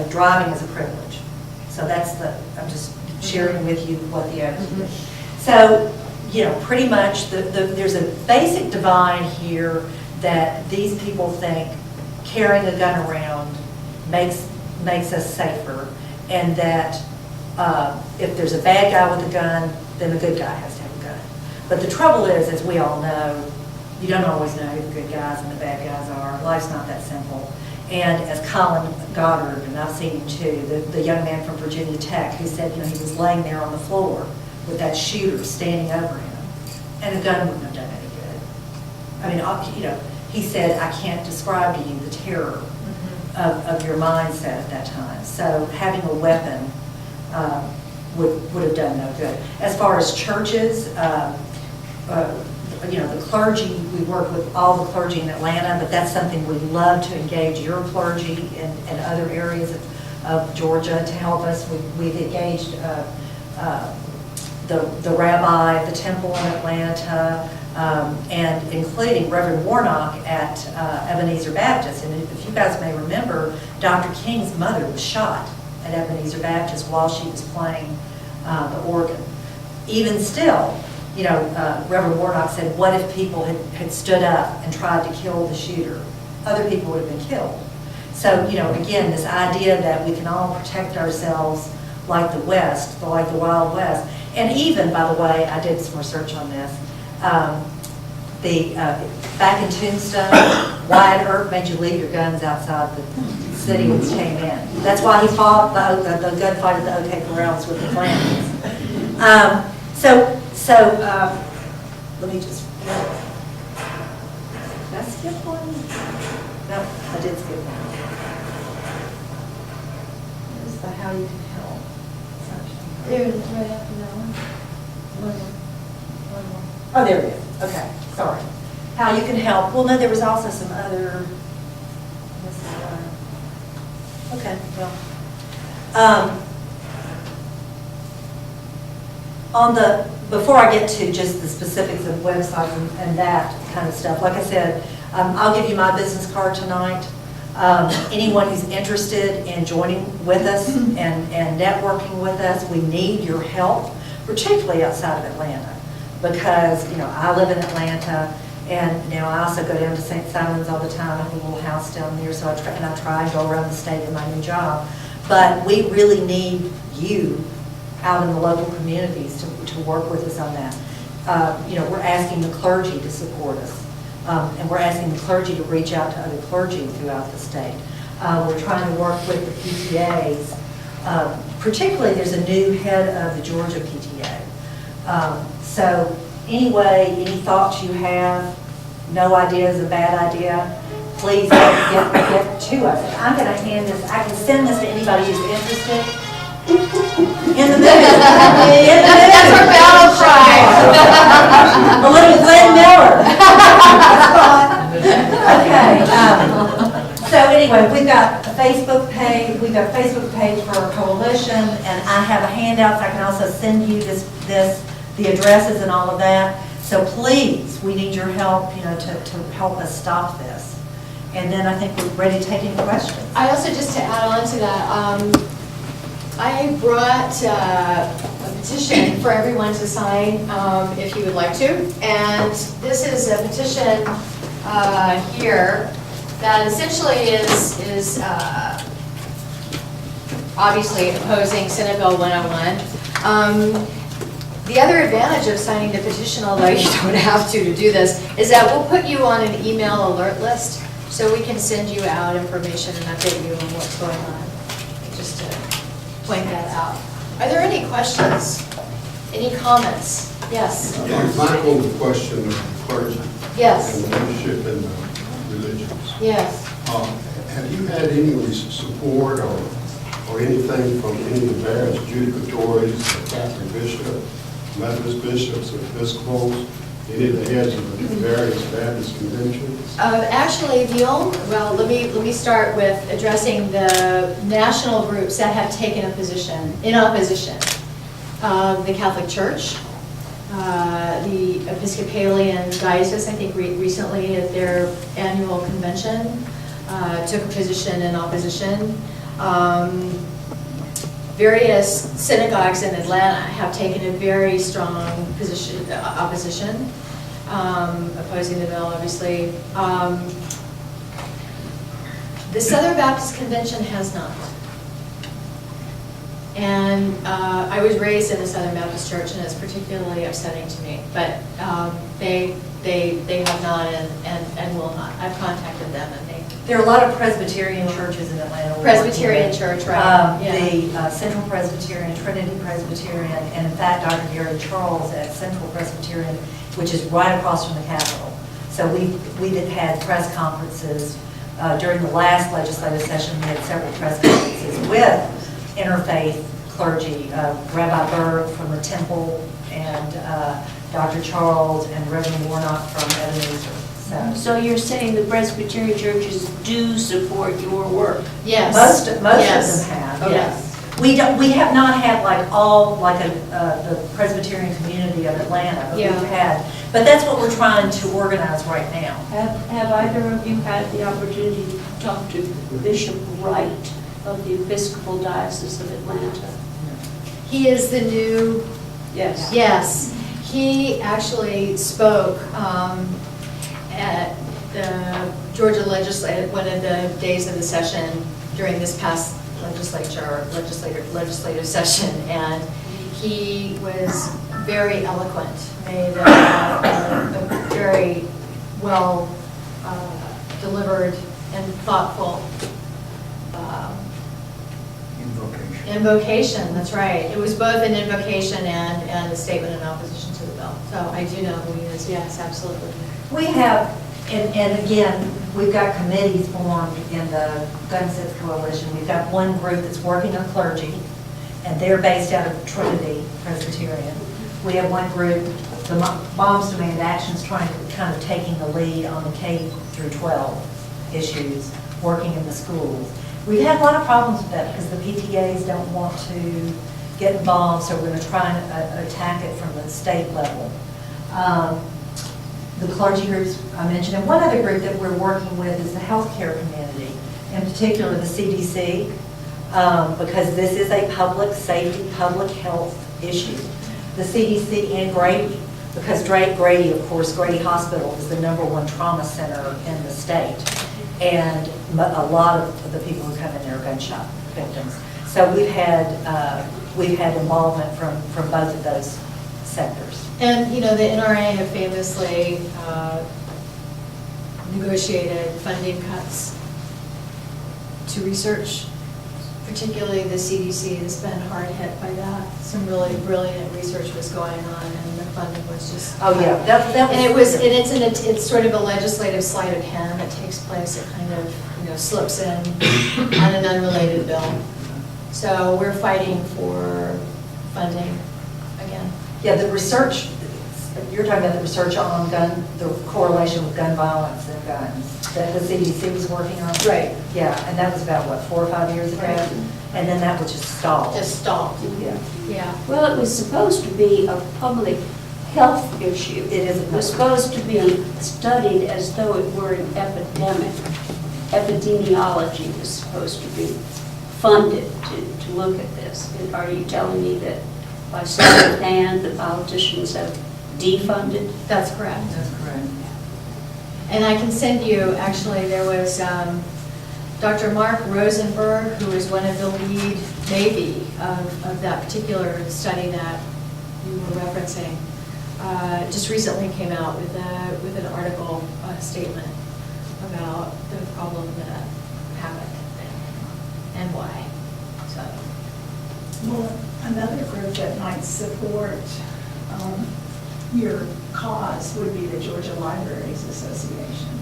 Driving is a privilege. So I'm just sharing with you what the attitude is. So, pretty much there's a basic divide here that these people think carrying a gun around makes us safer, and that if there's a bad guy with a gun, then the good guy has to have a gun. But the trouble is, as we all know, you don't always know who the good guys and the bad guys are. Life's not that simple. And as Colin Goddard, and I've seen him too, the young man from Virginia Tech, who said, he was laying there on the floor with that shooter standing over him, and a gun wouldn't have done any good. I mean, he said, I can't describe to you the terror of your mindset at that time. So having a weapon would have done no good. As far as churches, the clergy, we work with all the clergy in Atlanta, but that's something we'd love to engage your clergy in other areas of Georgia to help us. We've engaged the rabbi at the temple in Atlanta, and including Reverend Warnock at Ebenezer Baptist. And if you guys may remember, Dr. King's mother was shot at Ebenezer Baptist while she was playing the organ. Even still, Reverend Warnock said, what if people had stood up and tried to kill the shooter? Other people would have been killed. So, again, this idea that we can all protect ourselves like the West, like the Wild West. And even, by the way, I did some research on this. Back in Tombstone, Wyatt Earp made you leave your guns outside the city when you came in. That's why he fought the gunfight at the OK Corrals with the Flanagan's. Let me just, did I skip one? No, I did skip one. This is the how you can help section. There it is, right after that one. One more. Oh, there it is. Okay, sorry. How you can help. Well, no, there was also some other, okay, well. Before I get to just the specifics of websites and that kind of stuff, like I said, I'll give you my business card tonight. Anyone who's interested in joining with us and networking with us, we need your help, particularly outside of Atlanta, because I live in Atlanta, and I also go down to St. Simons all the time. I have a little house down there, so I try and go around the state in my new job. But we really need you out in the local communities to work with us on that. We're asking the clergy to support us, and we're asking the clergy to reach out to other clergy throughout the state. We're trying to work with the PTAs. Particularly, there's a new head of the Georgia PTA. So anyway, any thoughts you have, no idea is a bad idea, please get to us. I'm going to hand this, I can send this to anybody who's interested. In the middle. That's our battle cry. A little Glenn Miller. Okay. So anyway, we've got a Facebook page. We've got a Facebook page for our coalition, and I have a handout. So I can also send you the addresses and all of that. So please, we need your help, to help us stop this. And then I think we're ready to take any questions. I also, just to add on to that, I brought a petition for everyone to sign if you would like to. And this is a petition here that essentially is obviously opposing Senate Bill 101. The other advantage of signing the petition, although you don't have to do this, is that we'll put you on an email alert list so we can send you out information and update you on what's going on, just to point that out. Are there any questions? Any comments? Yes? Michael, the question of clergy Yes? and leadership in the religions. Yes? Have you had any support or anything from any of the various judicatories, the Catholic bishop, Methodist bishops, or Episcopals, any of the heads of the various Baptist conventions? Actually, well, let me start with addressing the national groups that have taken a position in opposition. The Catholic Church, the Episcopalian Diocese, I think recently at their annual convention, took a position in opposition. Various synagogues in Atlanta have taken a very strong position, opposition, opposing the bill, obviously. The Southern Baptist Convention has not. And I was raised in the Southern Baptist Church, and it's particularly upsetting to me. But they have not and will not. I've contacted them, and they. There are a lot of Presbyterian churches in Atlanta. Presbyterian Church, right? The Central Presbyterian, Trinity Presbyterian, and in fact, Dr. Gary Charles at Central Presbyterian, which is right across from the Capitol. So we had press conferences during the last legislative session. We had several press conferences with interfaith clergy, Rabbi Berg from the Temple, and Dr. Charles and Reverend Warnock from Ebenezer. So you're saying the Presbyterian churches do support your work? Yes. Most of Yes. them have, Okay. yes. We have not had the Presbyterian community of Atlanta, but Yeah. we've had, but that's what we're trying to organize right now. Have either of you had the opportunity to talk to Bishop Wright of the Episcopal Diocese of Atlanta? He is the new. Yes. Yes, he actually spoke at the Georgia legislative, one of the days of the session during this past legislative session, and he was very eloquent, made a very well delivered and thoughtful invocation, that's right. It was both an invocation and a statement in opposition to the bill. So I do know who he is, yes, absolutely. We have, and again, we've got committees formed in the Gun Sense Coalition. We've got one group that's working on clergy, and they're based out of Trinity Presbyterian. We have one group, the Moms Demand Action's trying to kind of taking the lead on the K through 12 issues, working in the schools. We've had a lot of problems with that because the PTAs don't want to get involved, so we're going to try and attack it from the state level. The clergy groups I mentioned, and one other group that we're working with is the healthcare community, in particular the CDC, because this is a public safety, public health issue. The CDC and Grady, because Grady, of course, Grady Hospital is the #1 trauma center in the state. And a lot of the people who come in there are gunshot victims. So we've had involvement from both of those sectors. And, you know, the NRA have famously negotiated funding cuts to research, particularly the CDC has been hard hit by that. Some really brilliant research was going on, and the funding was just. Oh, yeah. And it's sort of a legislative sleight of hand that takes place. It kind of, slips in on an unrelated bill. So we're fighting for funding again. Yeah, the research, you're talking about the research on the correlation with gun violence and guns that the CDC was working on? Right. Yeah, and that was about, 4 or 5 years ago? Right. And then that was just stalled. Just stopped. Yeah. Yeah. Well, it was supposed to be a public health issue. It is. It was supposed to be studied as though it were an epidemic. Epidemiology was supposed to be funded to look at this. And are you telling me that by sleight of hand, the politicians have defunded. That's correct. That's correct. And I can send you, actually, there was Dr. Mark Rosenberg, who is one of the lead, maybe, of that particular study that you were referencing, just recently came out with an article, statement about the problem that happened and why. So, Well, another group that might support your cause would be the Georgia Libraries Association,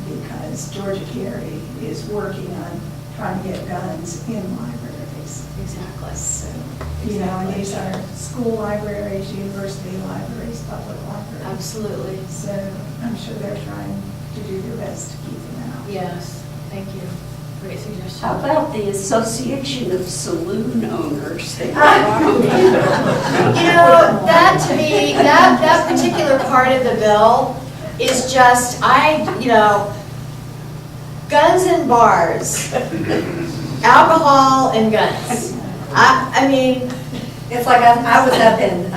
because Georgia Carey is working on trying to get guns in libraries. exactly. So, you know, and these are school libraries, university libraries, public libraries. Absolutely. So I'm sure they're trying to do their best to keep them out. Yes, thank you. Great suggestion. How about the Association of Saloon Owners? You know, that to me, that particular part of the bill is just, guns and bars, alcohol and guns. I mean, It's like I was up in,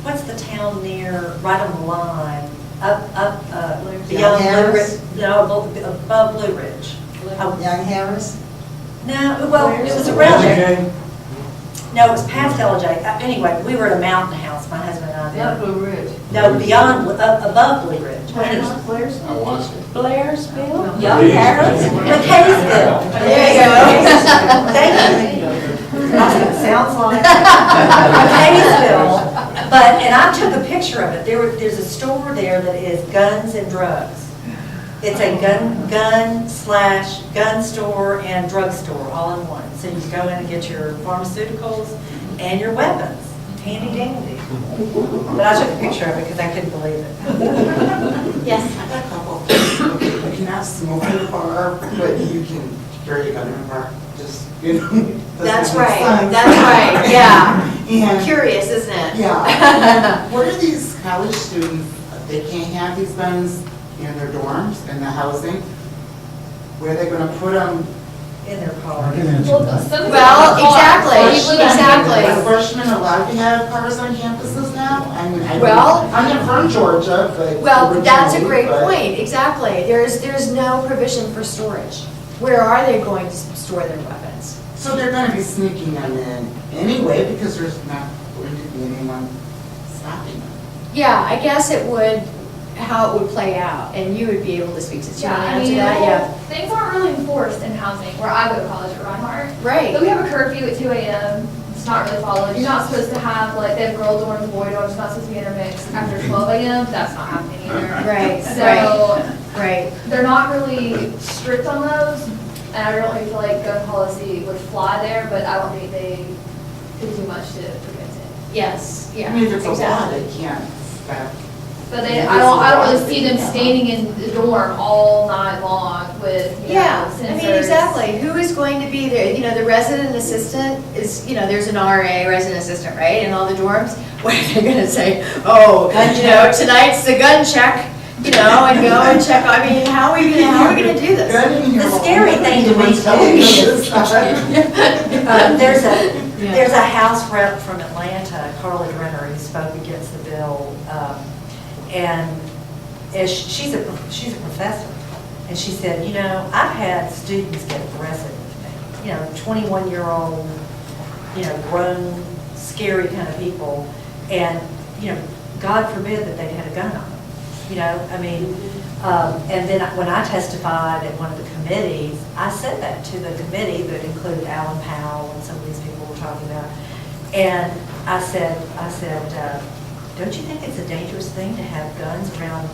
what's the town near, right on the line, beyond Blue Harris? Ridge? No, above Blue Ridge. Young Harris? No, well, it was around there. No, it was past LJ. Anyway, we were at a mountain house, my husband and I did. Not Blue Ridge. No, beyond, above Blue Ridge. Blair's? I watched it. Blairsville? Young Harris? McKaysville. there you go. Thank you. Sounds like McKaysville. But, and I took a picture of it. There's a store there that is guns and drugs. It's a gun store and drug store all in one. So you go in and get your pharmaceuticals and your weapons. Handy dandy. But I took a picture of it because I couldn't believe it. Yes. I got a couple. You can have smoke in the bar, but you can carry a gun in the bar. Just, doesn't That's make right, sense. that's right, yeah. And, Curious, isn't it? yeah. What are these college students, they can't have these guns in their dorms, in the housing? Where are they gonna put them? In their car. Well, exactly. Are freshmen allowed to have cars on campuses now? I mean, Well- I'm not from Georgia, but. Well, that's a great originally, but- point, exactly. There's no provision for storage. Where are they going to store their weapons? So they're gonna be sneaking them in anyway, because there's not going to be anyone stopping them. Yeah, I guess how it would play out, and you would be able to speak to Yeah, I answer mean, that, yeah. things aren't really enforced in housing where I go to college at Reinhardt. Right. So we have a curfew at 2 a.m. It's not really followed. You're not supposed to have, like, they have girl dorms, boy dorms, not supposed to be intermixed after 12 a.m. That's not happening either. Right, So right. they're not really strict on those, and I don't really feel like gun policy would fly there, but I don't think they could do much to prevent it. Yes, yeah. I mean, if it's a law, exactly. they can't stop. But I don't really see them standing in the dorm all night long with, Yeah, I mean, sensors. exactly. Who is going to be there? The resident assistant is, there's an RA, resident assistant, right, in all the dorms? What are they gonna say? Oh, tonight's the gun check, and go and check. I mean, how are we gonna do this? The scary thing to me too, there's a House rep from Atlanta, Carly Renner, who spoke against the bill, and she's a professor, and she said, I've had students get aggressive with me, 21-year-old, grown, scary kind of people, and God forbid that they'd had a gun on them. And then when I testified at one of the committees, I said that to the committee that included Alan Powell and some of these people we're talking about. And I said, don't you think it's a dangerous thing to have guns around,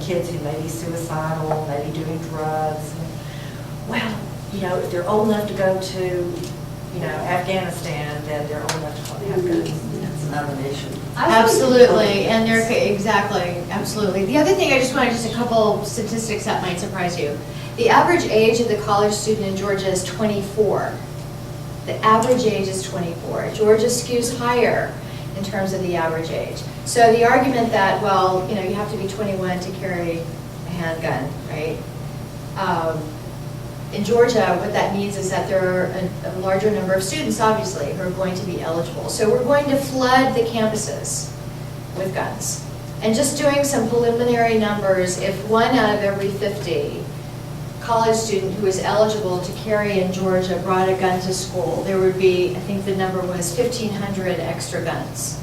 kids who may be suicidal, maybe doing drugs? Well, if they're old enough to go to, Afghanistan, then they're old enough to have guns. That's another issue. Absolutely, and absolutely. The other thing, I just wanted a couple statistics that might surprise you. The average age of the college student in Georgia is 24. The average age is 24. Georgia skews higher in terms of the average age. So the argument that, you have to be 21 to carry a handgun, right? in Georgia, what that means is that there are a larger number of students, obviously, who are going to be eligible. So we're going to flood the campuses with guns. And just doing some preliminary numbers, if 1 out of every 50 college student who is eligible to carry in Georgia brought a gun to school, there would be, I think the number was 1,500 extra guns.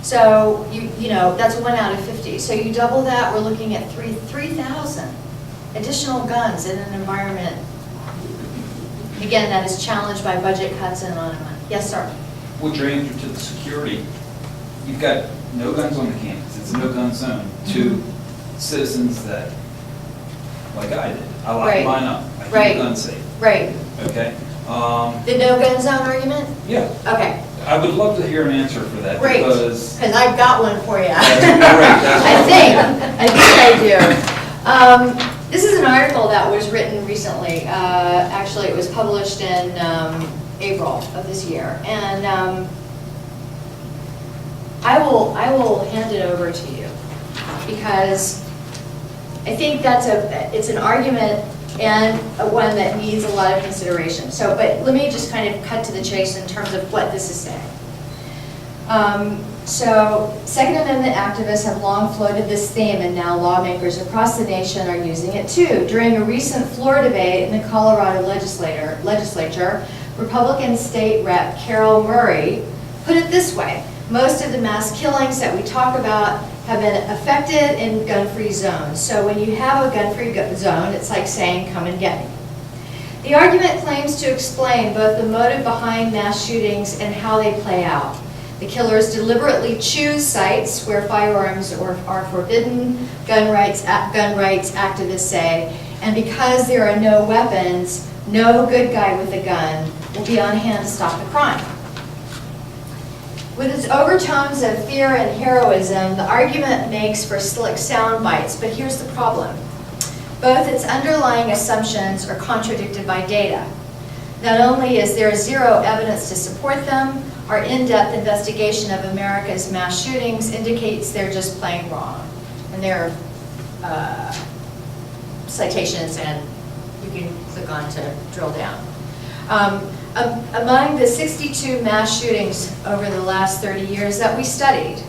So, you know, that's 1 out of 50. So you double that, we're looking at 3,000 additional guns in an environment, again, that is challenged by budget cuts and on and on. Yes, sir? What drains you to the security? You've got no guns on the campus, it's a no-gun zone, to citizens that, like I did, I lock Right. mine up, I keep Right. the gun safe, Right. okay? The no-gun zone argument? Yeah, Okay, I would love to hear an answer for that, great, because because I've got one for you. that's great, that's I do. This is an article that was written recently. Actually, it was published in April of this year. And I will hand it over to you because I think it's an argument and one that needs a lot of consideration. So, but let me just kind of cut to the chase in terms of what this is saying. So, Second Amendment activists have long floated this theme, and now lawmakers across the nation are using it too. During a recent floor debate in the Colorado legislature, Republican State Rep Carol Murray put it this way: most of the mass killings that we talk about have been affected in gun-free zones. So when you have a gun-free zone, it's like saying, come and get me. The argument claims to explain both the motive behind mass shootings and how they play out. The killers deliberately choose sites where firearms are forbidden, gun rights activists say, and because there are no weapons, no good guy with a gun will be on hand to stop the crime. With its overtones of fear and heroism, the argument makes for slick sound bites, but here's the problem. Both its underlying assumptions are contradicted by data. Not only is there zero evidence to support them, our in-depth investigation of America's mass shootings indicates they're just plain wrong. And there are citations, and you can click on to drill down. Among the 62 mass shootings over the last 30 years that we studied,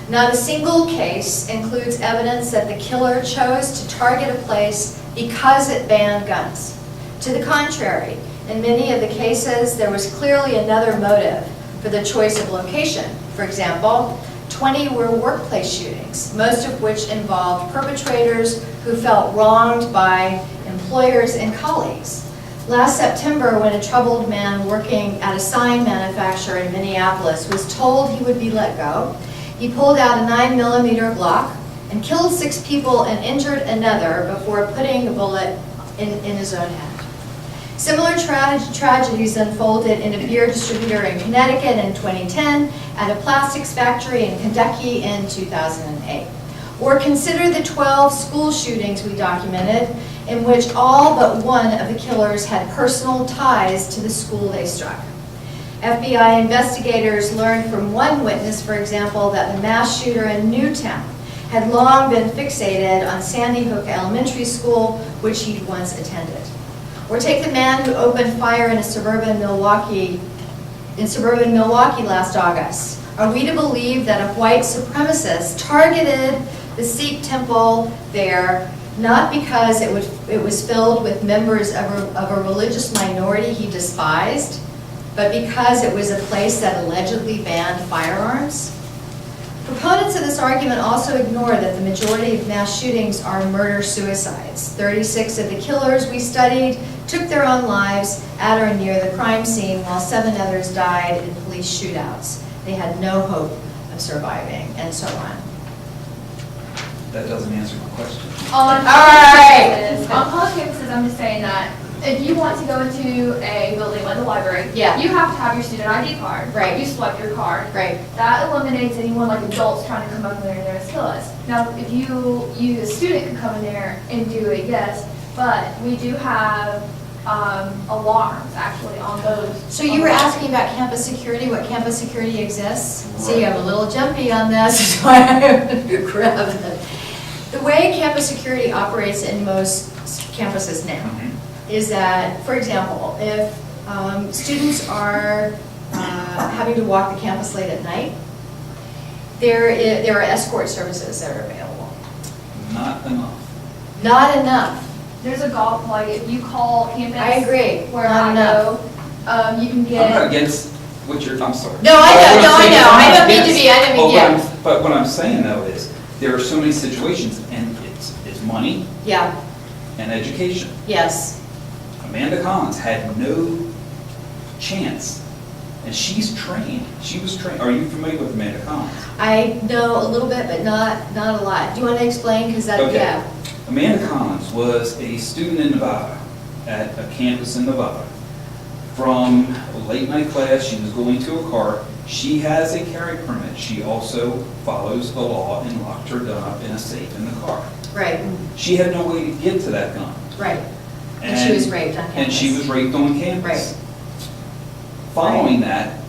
not a single case includes evidence that the killer chose to target a place because it banned guns. To the contrary, in many of the cases, there was clearly another motive for the choice of location. For example, 20 were workplace shootings, most of which involved perpetrators who felt wronged by employers and colleagues. Last September, when a troubled man working at a sign manufacturer in Minneapolis was told he would be let go, he pulled out a 9mm Glock and killed 6 people and injured another before putting the bullet in his own head. Similar tragedies unfolded in a beer distributor in Connecticut in 2010, at a plastics factory in Kentucky in 2008. Or consider the 12 school shootings we documented, in which all but one of the killers had personal ties to the school they struck. FBI investigators learned from one witness, for example, that the mass shooter in Newtown had long been fixated on Sandy Hook Elementary School, which he'd once attended. Or take the man who opened fire in suburban Milwaukee last August. Are we to believe that a white supremacist targeted the Sikh temple there not because it was filled with members of a religious minority he despised, but because it was a place that allegedly banned firearms? Proponents of this argument also ignore that the majority of mass shootings are murder-suicides. 36 of the killers we studied took their own lives at or near the crime scene, while 7 others died in police shootouts. They had no hope of surviving, and so on. That doesn't answer my question. On college campuses, I'm just saying that if you want to go into a building like the library, Yeah. you have to have your student ID card. Right. You swipe your card. Right. That eliminates anyone like adults trying to come up in there and there and kill us. Now, if you as a student can come in there and do it, yes, but we do have alarms actually on those. So you were asking about campus security, what campus security exists? See, I'm a little jumpy on this, so I'm going to grab it. The way campus security operates in most campuses now, is that, for example, if students are having to walk the campus late at night, there are escort services that are available. Not enough. Not enough. There's a golf, like, if you call campus. I agree. Where Not I go, you can I'm not get, against what you're, I'm sorry. No, I know, no, I know. I don't mean to Against- be, I don't mean, yeah. But what I'm saying though is, there are so many situations, and it's money Yeah, and education. yes. Amanda Collins had no chance, and she's trained. She was trained. Are you familiar with Amanda Collins? I know a little bit, but not a lot. Do you want to explain? Because that, Okay. yeah. Amanda Collins was a student in Nevada, at a campus in Nevada. From a late night class, she was going to a car. She has a carry permit. She also follows the law and locked her gun up in a safe in the car. Right, She had no way to get to that gun. right. And she was raped on campus. And she was raped on campus. Right. Following that,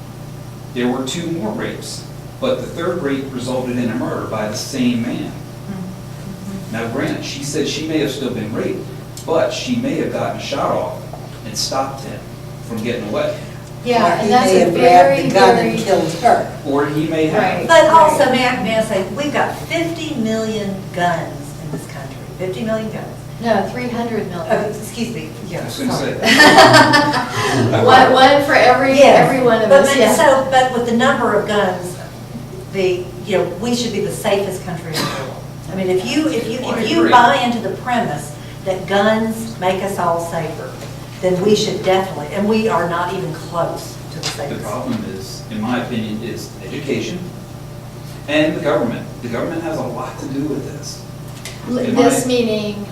there were 2 more rapes, but the 3rd rape resulted in a murder by the same man. Now granted, she said she may have still been raped, but she may have gotten a shot off and stopped him from getting away. Yeah, Or and that's he may a have very, grabbed the gun very. and killed her. Or he may have. Right. But also, may I say, we've got 50 million guns in this country, 50 million guns. No, 300 Oh, million. excuse me, I yeah, was going to sorry. say that. One for every Yes, one of but us, yeah. So, but with the number of guns, we should be the safest country in the world. I mean, if you agree. buy into the premise that guns make us all safer, then we should definitely, and we are not even close to the The safest. problem is, in my opinion, is education and the government. The government has a lot to do with this. This meaning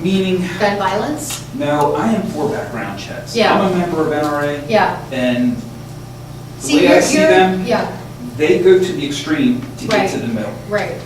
Meaning, gun violence? no, I am for background checks. Yeah. I'm a member of NRA, Yeah. and the See, way I see them, Yeah, they go to the extreme to Right. get to the middle. right.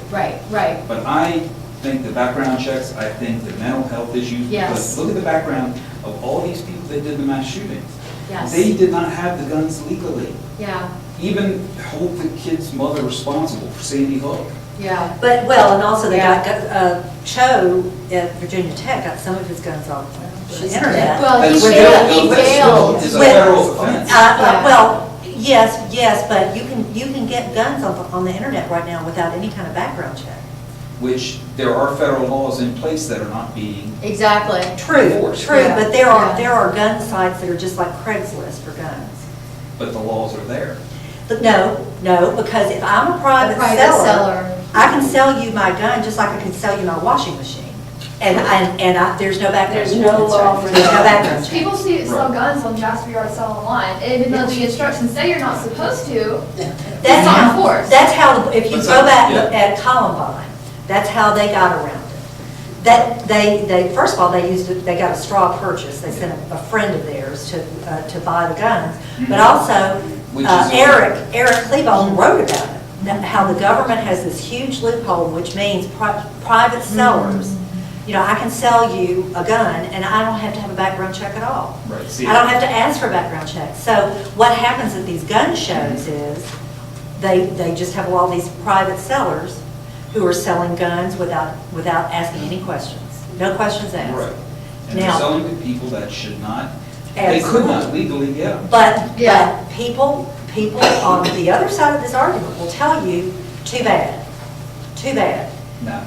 But I think the background checks, I think the mental health issues. Yes. Because look at the background of all these people that did the mass shootings. Yes. They did not have the guns legally. Yeah, Even hold the kid's mother responsible for Sandy Hook. yeah. But, well, and also they Yeah. got, Cho at Virginia Tech got some of his guns off the internet. Well, he That's failed, still- he that's still- failed. Is a With- federal offense. Yeah. Well, yes, but you can get guns on the internet right now without any kind of background check. Which there are federal laws in place that are not being, Exactly. True, Divorce. true, Yeah. but Yeah. there are gun sites that are just like Craigslist for guns. but the laws are there. But no, because if I'm a private seller, I can sell you my gun just like I can sell you my washing machine. And there's no background. There's no law for There's no that. background check. People see sell Right. guns on Jasper Yard Sell Online, even though the instructions say you're not supposed to. That's not how, enforced. that's how, if you That's go how- back yeah. at Columbine, that's how they got around it. That, they, first of all, they got a straw purchase, they sent a friend of theirs to buy the guns, but Mhm. also, Which is- Eric Klebold wrote about it, how the government has this huge loophole, which means private sellers, I can sell you a gun and I don't have to have a background check at all. Right. See, I don't have to ask for a background check. So what happens at these gun shows is they just have all these private sellers who are selling guns without asking any questions. No questions asked. Right. And they're Now- selling to people that should not, they could not Absolutely. legally get them. But Yeah. people on the other side of this argument will tell you, too bad, too bad. No.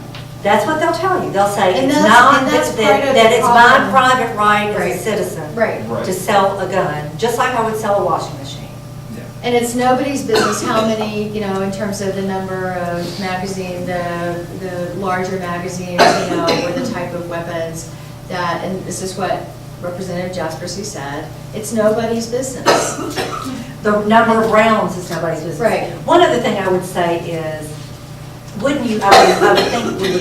That's what they'll tell you. They'll say, And it's that's- not, and that's that part of that the it's my problem. private right as Right. a citizen Right. Right. to sell a gun, just like I would sell a washing machine. Yeah. And it's nobody's business how many, in terms of the number of magazine, the larger magazines, or the type of weapons that, and this is what Representative Jaspersey said, it's nobody's business. The number of rounds is nobody's business. Right. One other thing I would say is, wouldn't you, I would think we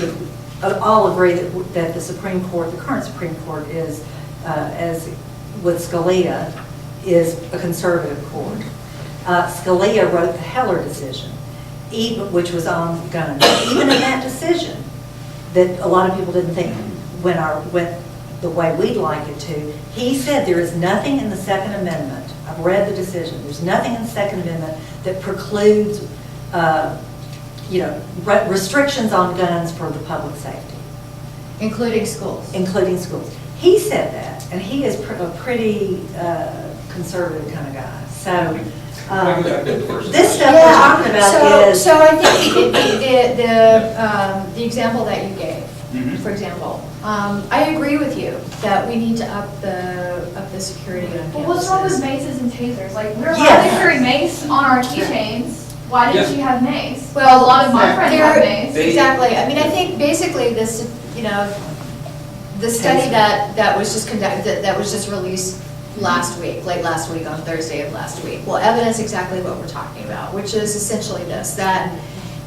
would all agree that the Supreme Court, the current Supreme Court is, as with Scalia, is a conservative court. Scalia wrote the Heller decision, which was on guns. Even in that decision, that a lot of people didn't think went the way we'd like it to, he said there is nothing in the Second Amendment, I've read the decision, there's nothing in the Second Amendment that precludes, restrictions on guns for the public safety, Including schools. including schools. He said that, and he is a pretty conservative kind of guy. So this stuff we're talking about is. So I think the example that you gave, for example, I agree with you that we need to up the security on campuses. Well, what's wrong with maces and tasers? Like, we're allowed Yes. to carry mace on our keychains. Why didn't Yeah. you have mace? Well, a lot of my friends have there- mace. Exactly. I mean, I think basically this, the study that was just conducted, that was just released last week, late last week, on Thursday of last week, will evidence exactly what we're talking about, which is essentially this, that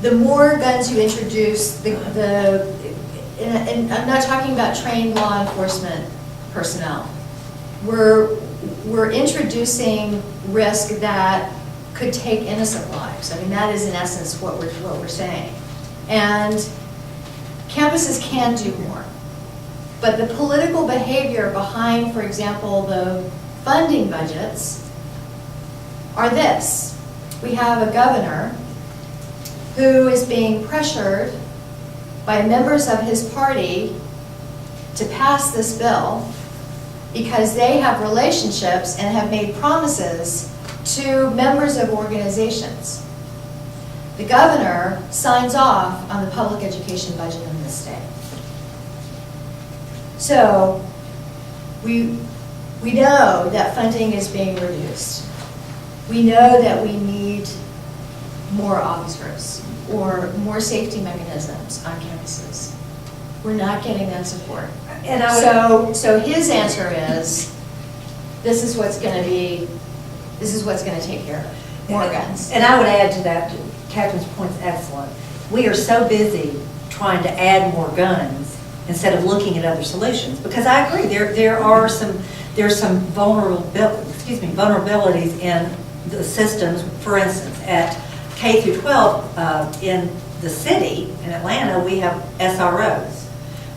the more guns you introduce, and I'm not talking about trained law enforcement personnel, we're introducing risk that could take innocent lives. I mean, that is in essence what we're saying. And campuses can do more. But the political behavior behind, for example, the funding budgets are this. We have a governor who is being pressured by members of his party to pass this bill because they have relationships and have made promises to members of organizations. The governor signs off on the public education budget in this state. So we know that funding is being reduced. We know that we need more officers or more safety mechanisms on campuses. We're not getting that support. And I would, So his answer is, this is what's going to take care of it, more guns. and I would add to that, Catherine's point's excellent. We are so busy trying to add more guns instead of looking at other solutions. Because I agree, there's some vulnerabilities in the systems. For instance, at K through 12 in the city, in Atlanta, we have SROs,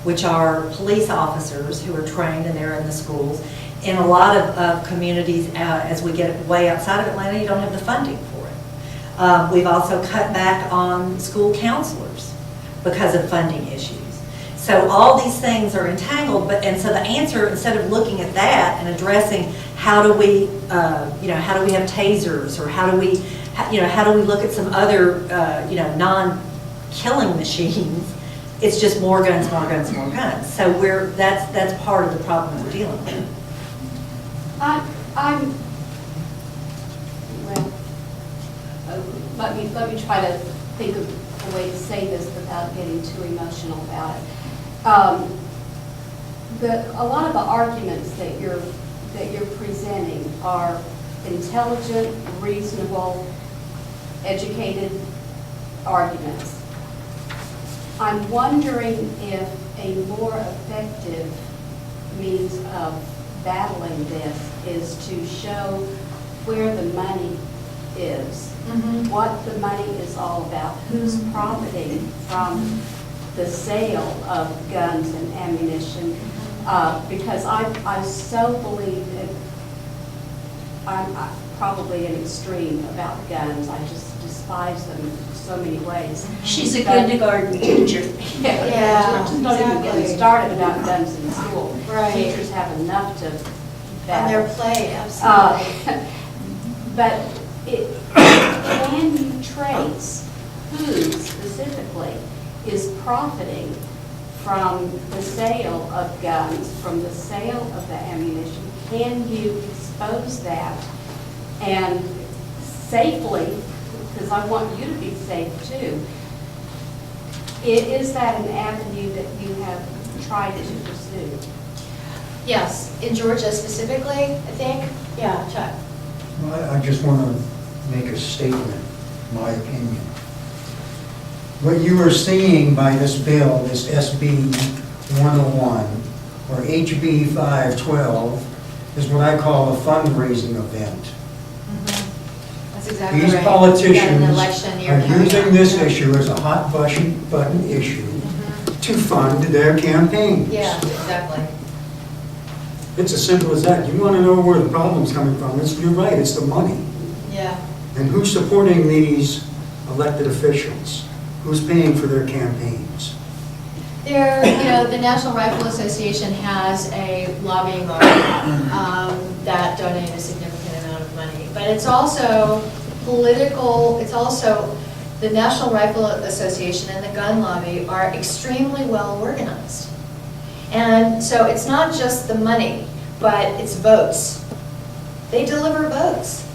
which are police officers who are trained and they're in the schools. In a lot of communities, as we get way outside of Atlanta, you don't have the funding for it. We've also cut back on school counselors because of funding issues. So all these things are entangled, and so the answer, instead of looking at that and addressing how do we have tasers, or how do we look at some other, non-killing machines, it's just more guns, more guns, more guns. So that's part of the problem we're dealing with. Let me try to think of a way to say this without getting too emotional about it. A lot of the arguments that you're presenting are intelligent, reasonable, educated arguments. I'm wondering if a more effective means of battling this is to show where the money is, what the money is all about, who's profiting from the sale of guns and ammunition, because I so believe that I'm probably an extreme about guns. I just despise them in so many ways. She's a kindergarten teacher. Yeah, Just not even getting exactly. started about guns in school. Right. Teachers have enough to On battle. their plate, absolutely. But can you trace who specifically is profiting from the sale of guns, from the sale of the ammunition? Can you expose that and safely, because I want you to be safe too, is that an avenue that you have tried to pursue? Yes, in Georgia specifically, I think. Yeah, Chuck. Well, I just want to make a statement, my opinion. What you are seeing by this bill, this SB 101, or HB 512, is what I call a fundraising event. That's exactly right. These We've got politicians an election year are coming using up. this Yeah. issue as a hot button issue to fund their campaigns. Yeah, exactly. It's as simple as that. You want to know where the problem's coming from, you're right, it's the money. Yeah. And who's supporting these elected officials? Who's paying for their campaigns? The National Rifle Association has a lobbying arm that donates a significant amount of money. But it's also political, the National Rifle Association and the gun lobby are extremely well organized. And so it's not just the money, but it's votes. They deliver votes.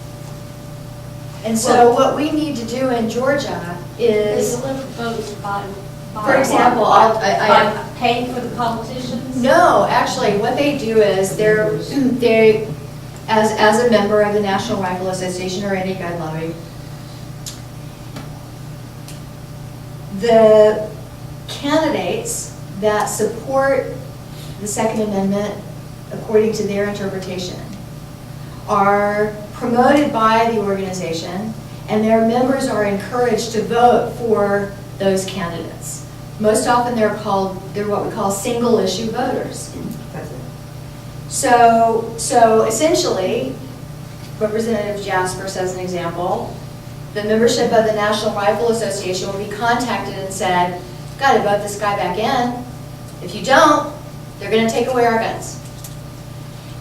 And so what we need to do in Georgia They is, deliver votes by. for example, By paying for the politicians? no, actually, what they do is they, as a member of the National Rifle Association or any gun lobby, the candidates that support the Second Amendment, according to their interpretation, are promoted by the organization, and their members are encouraged to vote for those candidates. Most often they're what we call single-issue voters. So essentially, Representative Jasper says an example, the membership of the National Rifle Association will be contacted and said, got to vote this guy back in. If you don't, they're going to take away our guns.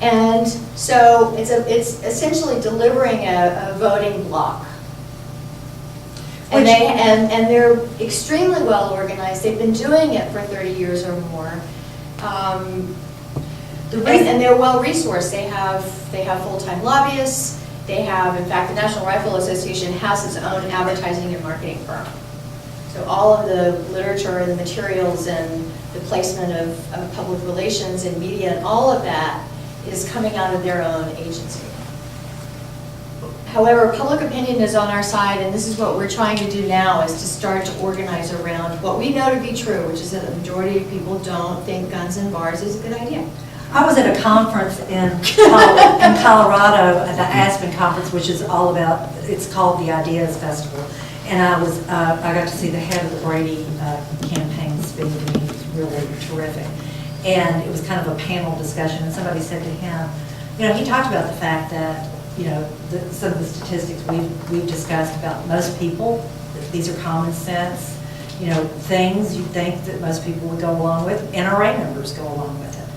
And so it's essentially delivering a voting block. And they're extremely well organized. They've been doing it for 30 years or more. And they're well resourced. They have full-time lobbyists. They have, in fact, the National Rifle Association has its own advertising and marketing firm. So all of the literature and the materials and the placement of public relations and media and all of that is coming out of their own agency. However, public opinion is on our side, and this is what we're trying to do now, is to start to organize around what we know to be true, which is that the majority of people don't think guns and bars is a good idea. I was at a conference in Colorado, at the Aspen Conference, which is all about, it's called the Ideas Festival. And I got to see the head of the Brady campaign speak, and he was really terrific. And it was kind of a panel discussion, and somebody said to him, he talked about the fact that, some of the statistics we've discussed about most people, these are common sense, things you think that most people would go along with. NRA members go along with it.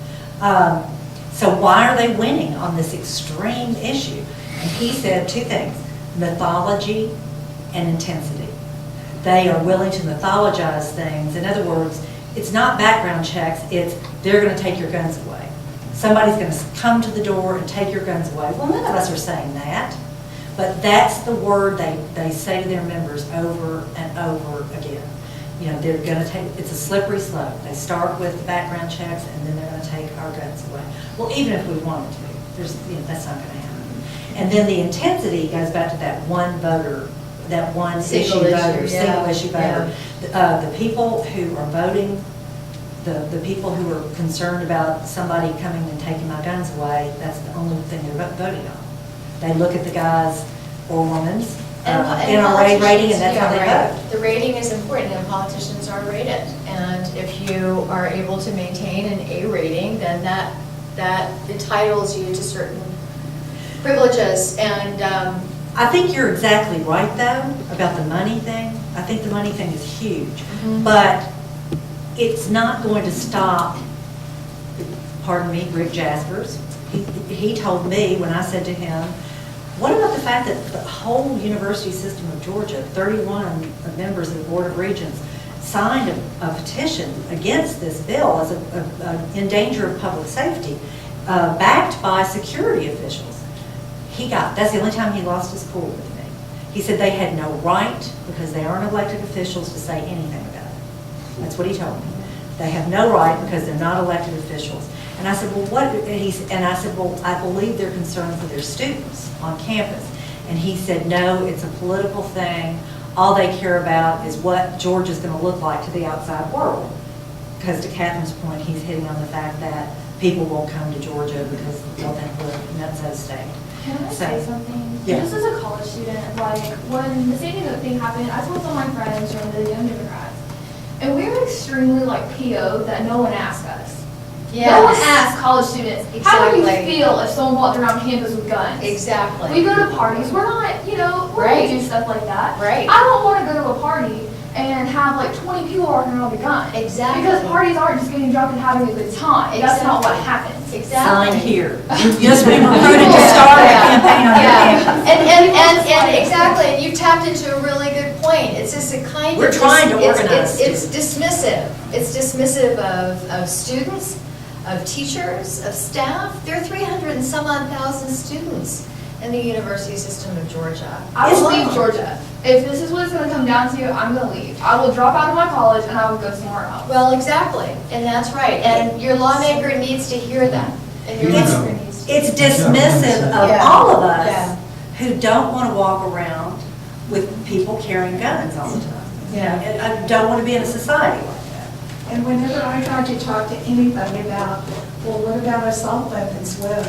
So why are they winning on this extreme issue? And he said two things, mythology and intensity. They are willing to mythologize things. In other words, it's not background checks, it's they're going to take your guns away. Somebody's going to come to the door and take your guns away. Well, none of us are saying that, but that's the word they say to their members over and over again. They're going to take, it's a slippery slope. They start with the background checks and then they're going to take our guns away. Well, even if we wanted to, that's not going to happen. And then the intensity goes back to that one voter, that one single issue voter. The people who are voting, the people who are concerned about somebody coming and taking my guns away, that's the only thing they're voting on. They look at the guy's or woman's NRA rating, and that's how they vote. The rating is important, and politicians are rated. And if you are able to maintain an A rating, then that entitles you to certain privileges. And I think you're exactly right, though, about the money thing. I think the money thing is huge. But it's not going to stop, pardon me, Rick Jaspers. He told me when I said to him, what about the fact that the whole university system of Georgia, 31 members of the Board of Regents, signed a petition against this bill as in danger of public safety, backed by security officials? That's the only time he lost his cool with me. He said they had no right, because they aren't elected officials, to say anything about it. That's what he told me. They have no right because they're not elected officials. And I said, well, what? And I said, well, I believe they're concerned for their students on campus. And he said, no, it's a political thing. All they care about is what Georgia's going to look like to the outside world. Because to Catherine's point, he's hitting on the fact that people won't come to Georgia because they'll think we're a nutso state. Can I say something? Yeah. Just as a college student, when the same thing happened, I told some of my friends from the Young Democrats, and we were extremely PO'd that no one asked us. Yes. No one asked college students, how would you Exactly. feel if someone walked around campus with guns? Exactly. We go to parties, we're not, we're Right. gonna do stuff like that. Right. I don't want to go to a party and have like 20 people walking around with a gun. Exactly. Because parties aren't just getting drunk and having a good time. That's not what Exactly. happens. Exactly. Sign here. You've just been recruited to start a campaign on your Yeah, campus. and exactly, and you tapped into a really good point. It's just a kind of. We're trying to it's- organize It's dismissive. It's dismissive of students, of teachers, of staff. There are 300 and some odd thousand students in the university system of Georgia. I will leave Georgia. If this is what it's gonna come down to, I'm gonna leave. I will drop out of my college and I will go somewhere else. Well, exactly, and that's right. And your lawmaker needs to hear that. And your It's- lawmaker needs to. It's dismissive of Yeah. all of Yeah. us who don't want to walk around with people carrying guns all the time. Yeah. And I don't want to be in a society like And whenever I try to talk to anybody about, well, what about assault weapons? Well,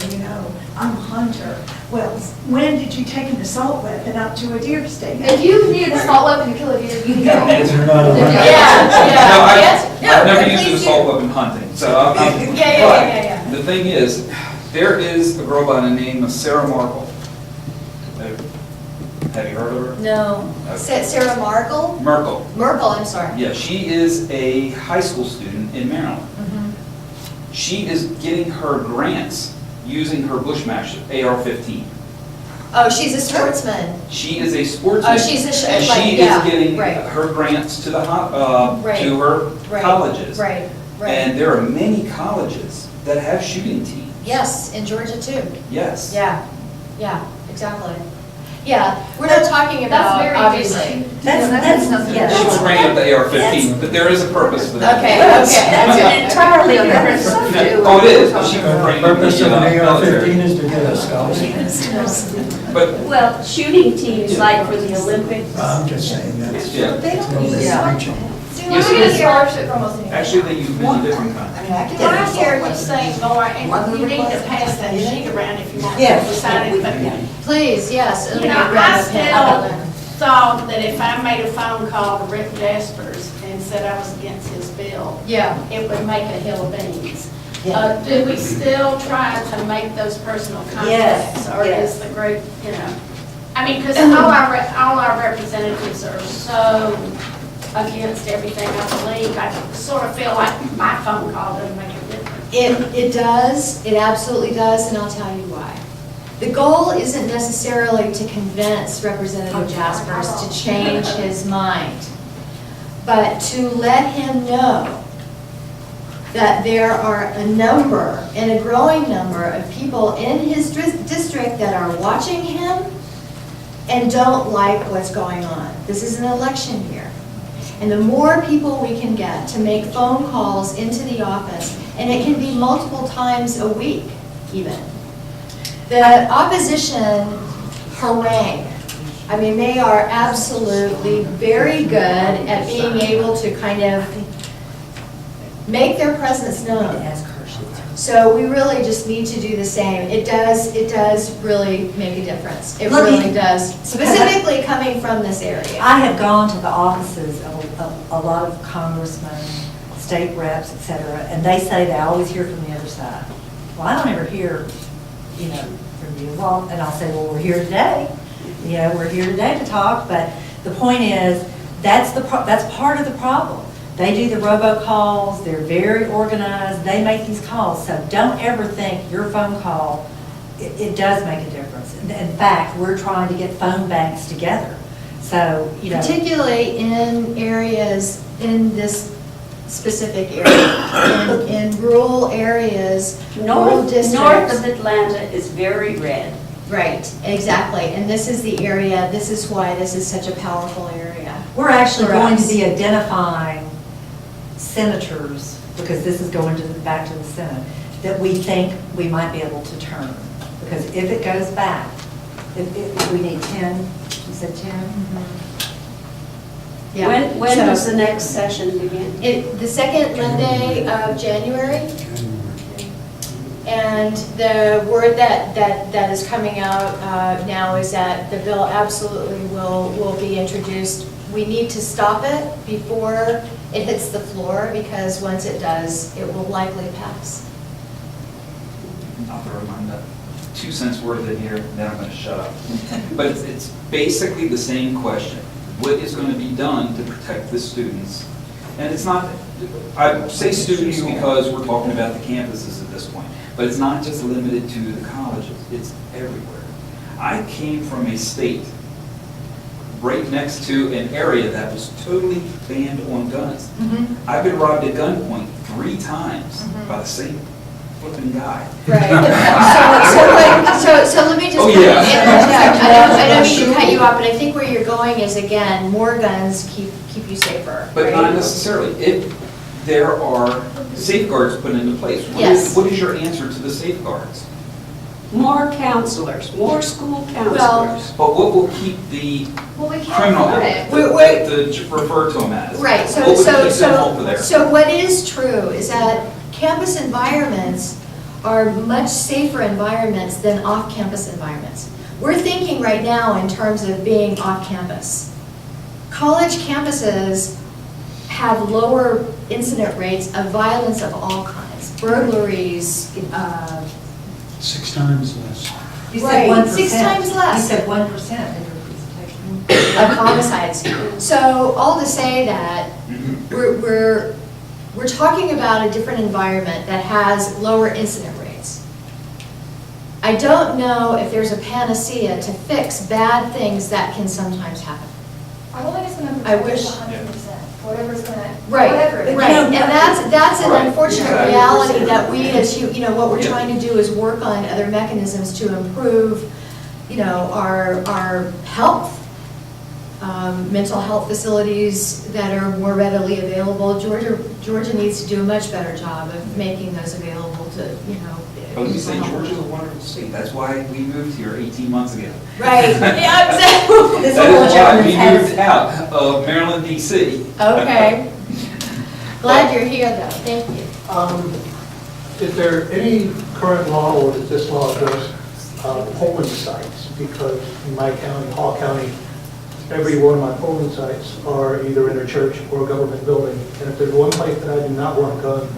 I'm a hunter. Well, when did you take an assault weapon up to a deer stand? If you need an assault weapon to kill a deer, you can go. You're not allowed. Yeah, No, yes, no, I've never but used an please assault do. weapon hunting, so I'm. Yeah. But the thing is, there is a girl by the name of Sarah Markle. Have you heard of her? No. Sarah Markle? Merkel. Merkel, I'm sorry. Yeah, she is a high school student in Maryland. She is getting her grants using her Bushmaster AR-15. Oh, she's a sportsman. She is a sportsman. Oh, she's a, And like, she yeah, is getting right, her grants to the, Right. to her right, colleges. Right, right. And there are many colleges that have shooting teams. Yes, in Georgia too. Yes. Yeah, exactly. Yeah, we're not talking about, very obviously. That's yeah. She was bringing up the AR-15, but there is a purpose for that. Okay, That's okay. an entirely different subject. Oh, it is, but she was The bringing up purpose of the an AR-15 military. is to get a scholarship. But, Well, shooting teams like for the Olympics. I'm just saying that's. yeah, It's a little bit reaching. You can get a scholarship for almost anything. actually, they use many different kinds. I can Well, get I an hear assault you weapon. saying more, and you need to pass that sheet around if you want to Yes. decide it, but Please, yes. You know, I still thought that if I made a phone call to Rick Jaspers and said I was against his bill, Yeah. it would make a hill of beans. Yeah. Do we still try to make those personal contacts? Or yes. is the group, I mean, because all our representatives are so against everything I believe, I sort of feel like my phone call doesn't make a difference. It does, it absolutely does, and I'll tell you why. The goal isn't necessarily to convince Representative Jaspers to change his mind, but to let him know that there are a number, and a growing number, of people in his district that are watching him and don't like what's going on. This is an election year. And the more people we can get to make phone calls into the office, and it can be multiple times a week even. The opposition harangue, I mean, they are absolutely very good at being able to kind of make their presence known. So we really just need to do the same. It does really make a difference. It really does, specifically coming from this area. I have gone to the offices of a lot of congressmen, state reps, et cetera, and they say they always hear from the other side. Well, I don't ever hear, from you. Well, and I'll say, well, we're here today. We're here today to talk, but the point is, that's part of the problem. They do the robocalls, they're very organized, they make these calls, so don't ever think your phone call, it does make a difference. In fact, we're trying to get phone banks together, so, Particularly in areas, in this specific area, in rural areas, rural districts. North of Atlanta is very red. Right, exactly, and this is the area, this is why this is such a powerful area. we're actually For going to us. be identifying senators, because this is going back to the Senate, that we think we might be able to turn. Because if it goes back, if we need 10, you said 10? Yeah. When So, does the next session begin? the second Monday of January, and the word that is coming out now is that the bill absolutely will be introduced. We need to stop it before it hits the floor, because once it does, it will likely pass. I'll throw my 2 cents worth in here, then I'm going to shut up. But it's basically the same question. what is going to be done to protect the students. And it's not, I say students because we're talking about the campuses at this point, but it's not just limited to the colleges, it's everywhere. I came from a state right next to an area that was totally banned on guns. I've been robbed at gunpoint 3 times by the same flipping guy. Right. So let me just Oh, kind of yeah. interject. I don't mean to cut you off, but I think where you're going is, again, more guns keep you safer, But right? not necessarily. If there are safeguards put into place, Yes. what is your answer to the safeguards? More counselors, more school counselors. But what will keep the Well, we can't criminal, afford it. to refer to them as? Right, so, What would so, keep them over there? so what is true is that campus environments are much safer environments than off-campus environments. We're thinking right now in terms of being off-campus. College campuses have lower incident rates of violence of all kinds, burglaries, 6 times less. You Right, said 1%. 6 times less. You said 1% in your presentation. of homicides. So all to say that we're talking about a different environment that has lower incident rates. I don't know if there's a panacea to fix bad things that can sometimes happen. I don't think it's gonna I protect wish- us 100%, whatever's gonna, Right, whatever it is. right, and that's an Right. unfortunate Yeah. reality that we as what we're Yeah. trying to do is work on other mechanisms to improve, our health, mental health facilities that are more readily available. Georgia needs to do a much better job of making those available to, I was going to say, mental health. Georgia's a wonderful state. That's why we moved here 18 months ago. Right, yeah, exactly. This That whole is why gentleman we has- moved out of Maryland, D.C. Okay. Glad you're here though, thank you. Is there any current law, or does this law address polling sites? Because in my county, Hall County, every one of my polling sites are either in a church or a government building. And if there's one place that I do not want a gun,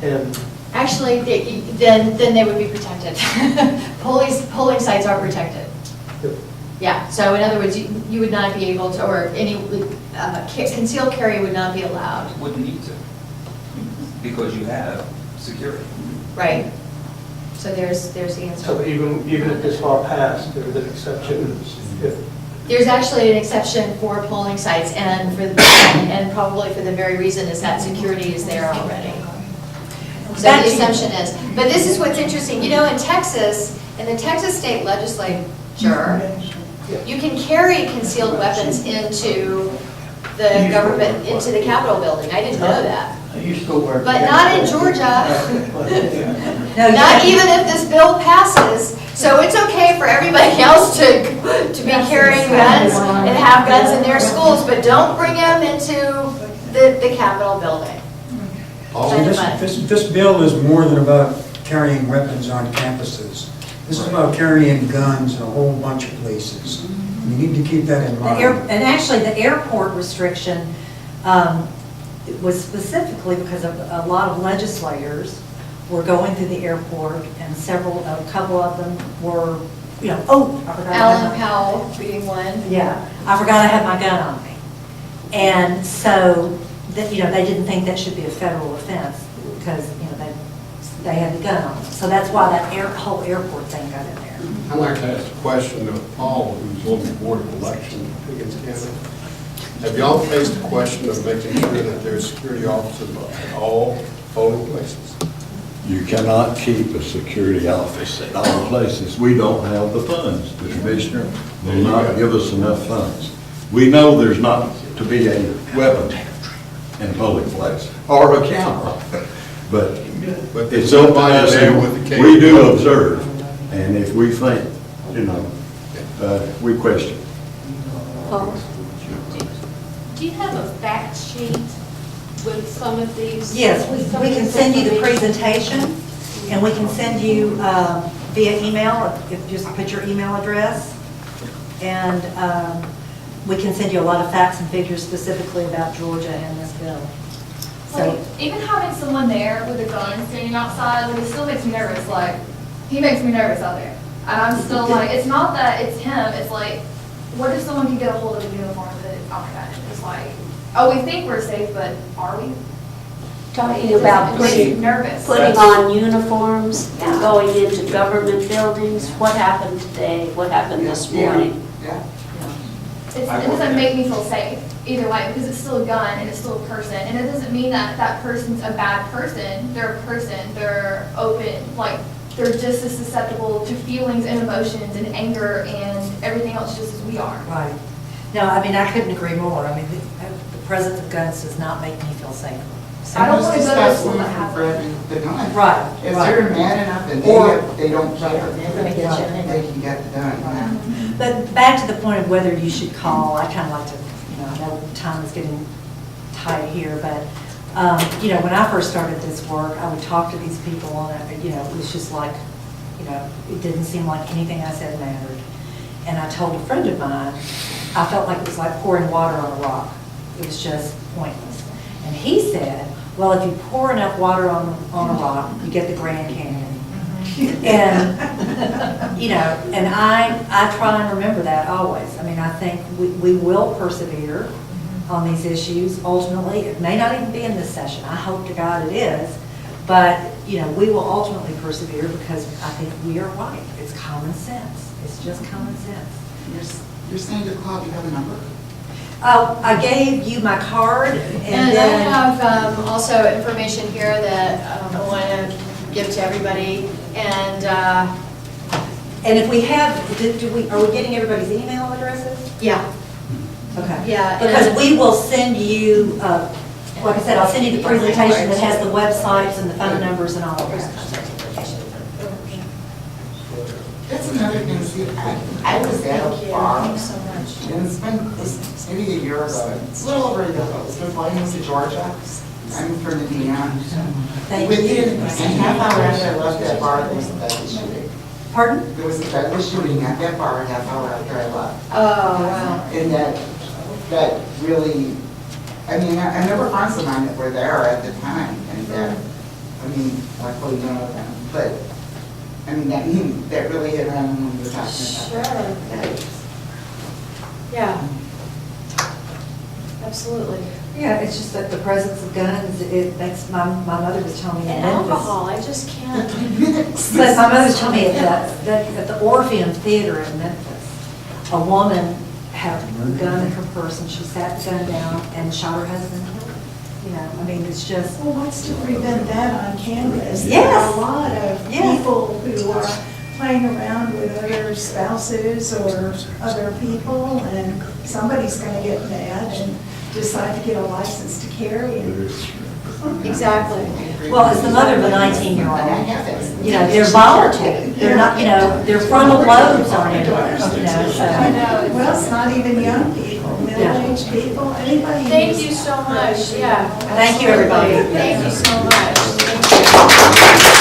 and Actually, then they would be protected. Polling sites are protected. Yeah, so in other words, you would not be able to, or any, concealed carry would not be allowed. Wouldn't need to, because you have security. Right. So there's the so answer. even if this law passed, there's an exception. If There's actually an exception for polling sites and probably for the very reason is that security is there already. So the assumption is, but this is what's interesting, in Texas, in the Texas state legislature, you can carry concealed weapons into the government, into the Capitol building. I didn't know that. I used to work. But not in Georgia. No, you Not can't. even if this bill passes. So it's okay for everybody else to be carrying guns and have guns in their schools, but don't bring them into the Capitol building. This bill is more than about carrying weapons on campuses. This is about carrying guns in a whole bunch of places. You need to keep that in mind. And actually, the airport restriction was specifically because of a lot of legislators were going through the airport, and a couple of them were, I forgot. Alan Powell being one. Yeah, I forgot I had my gun on me. And so, they didn't think that should be a federal offense because, they had the gun on them. So that's why that whole airport thing got in there. I'd like to ask a question of Paul, who's on the Board of Election in Pickens County. Have y'all faced the question of making sure that there's security officers at all polling places? You cannot keep a security office at all places. We don't have the funds. The commissioner will not give us enough funds. We know there's not to be a weapon in a public place or a camera, but it's up to us. there with the We do observe, and if we think, we question. Do you have a fact sheet with some of these? Yes, we can send you the presentation, and we can send you via email, if you just put your email address, and we can send you a lot of facts and figures specifically about Georgia and this bill. Like, So, even having someone there with a gun standing outside, it still makes me nervous. Like, he makes me nervous out there. And I'm still like, it's not that it's him, it's like, what if someone can get a hold of a uniform that, oh my God, it's like, oh, we think we're safe, but are we? Talking about It makes me putting nervous. on uniforms, Yeah. going into government buildings. What happened today? What happened this morning? Yeah. It doesn't make me feel safe either way, because it's still a gun and it's still a person. And it doesn't mean that that person's a bad person. They're a person, they're open, like, they're just as susceptible to feelings and emotions and anger and everything else just as we are. Right. No, I mean, I couldn't agree more. I mean, the presence of guns does not make me feel safe. I don't want to go to That's school one that has for grabbing the gun. Right, If right. they're mad enough and Or- they don't care, They're gonna get you anyway. they can get the gun. yeah. But back to the point of whether you should call, I kind of like to, I know time is getting tight here, but, when I first started this work, I would talk to these people and, it was just like, it didn't seem like anything I said mattered. And I told a friend of mine, I felt like it was like pouring water on a rock. It was just pointless. And he said, well, if you pour enough water on a rock, you get the Grand Canyon. And, and I try and remember that always. I mean, I think we will persevere on these issues ultimately. It may not even be in this session. I hope to God it is. But, we will ultimately persevere because I think we are right. It's common sense. It's just common sense. You're saying to call, do you have a number? I gave you my card and And I then. have also information here that I want to give to everybody. And And if we have, are we getting everybody's email addresses? yeah, Okay. yeah. Because and- we will send you, like I said, I'll send you the presentation that has the websites and the phone numbers and all of that. That's another thing, see, I was at a bar, Thank you so much. and it's been maybe a year ago, it's a little over a year ago, it's been flying to Georgia, I'm from Indiana. Thank Within you. a half hour after I left that bar, there was a deadly shooting. Pardon? There was a deadly shooting at that bar a half hour after I left. Oh, wow. And that really, I mean, I never found of mine that were there at the time, and that, I mean, luckily none of them, but, I mean, that really hit home when we were talking Sure. about that. Yeah. Absolutely. Yeah, it's just that the presence of guns, that's, my mother was telling me in And Memphis. alcohol, I just can't. But my mother was telling me at the Orpheum Theater in Memphis, a woman had a gun in her purse and she sat the gun down and shot her husband. I mean, it's just. Well, what's to prevent that on campus? Yes. There are a lot of Yes. people who are playing around with other spouses or other people, and somebody's going to get mad and decide to get a license to carry. Exactly. Well, as the mother of a 19-year-old, And I have that. they're volatile. They're not, their frontal lobes aren't in order, so. I know, well, it's not even young people, middle-aged people, anybody. Thank who's- you so much, yeah. Thank you, everybody. Thank you so much. Thank you.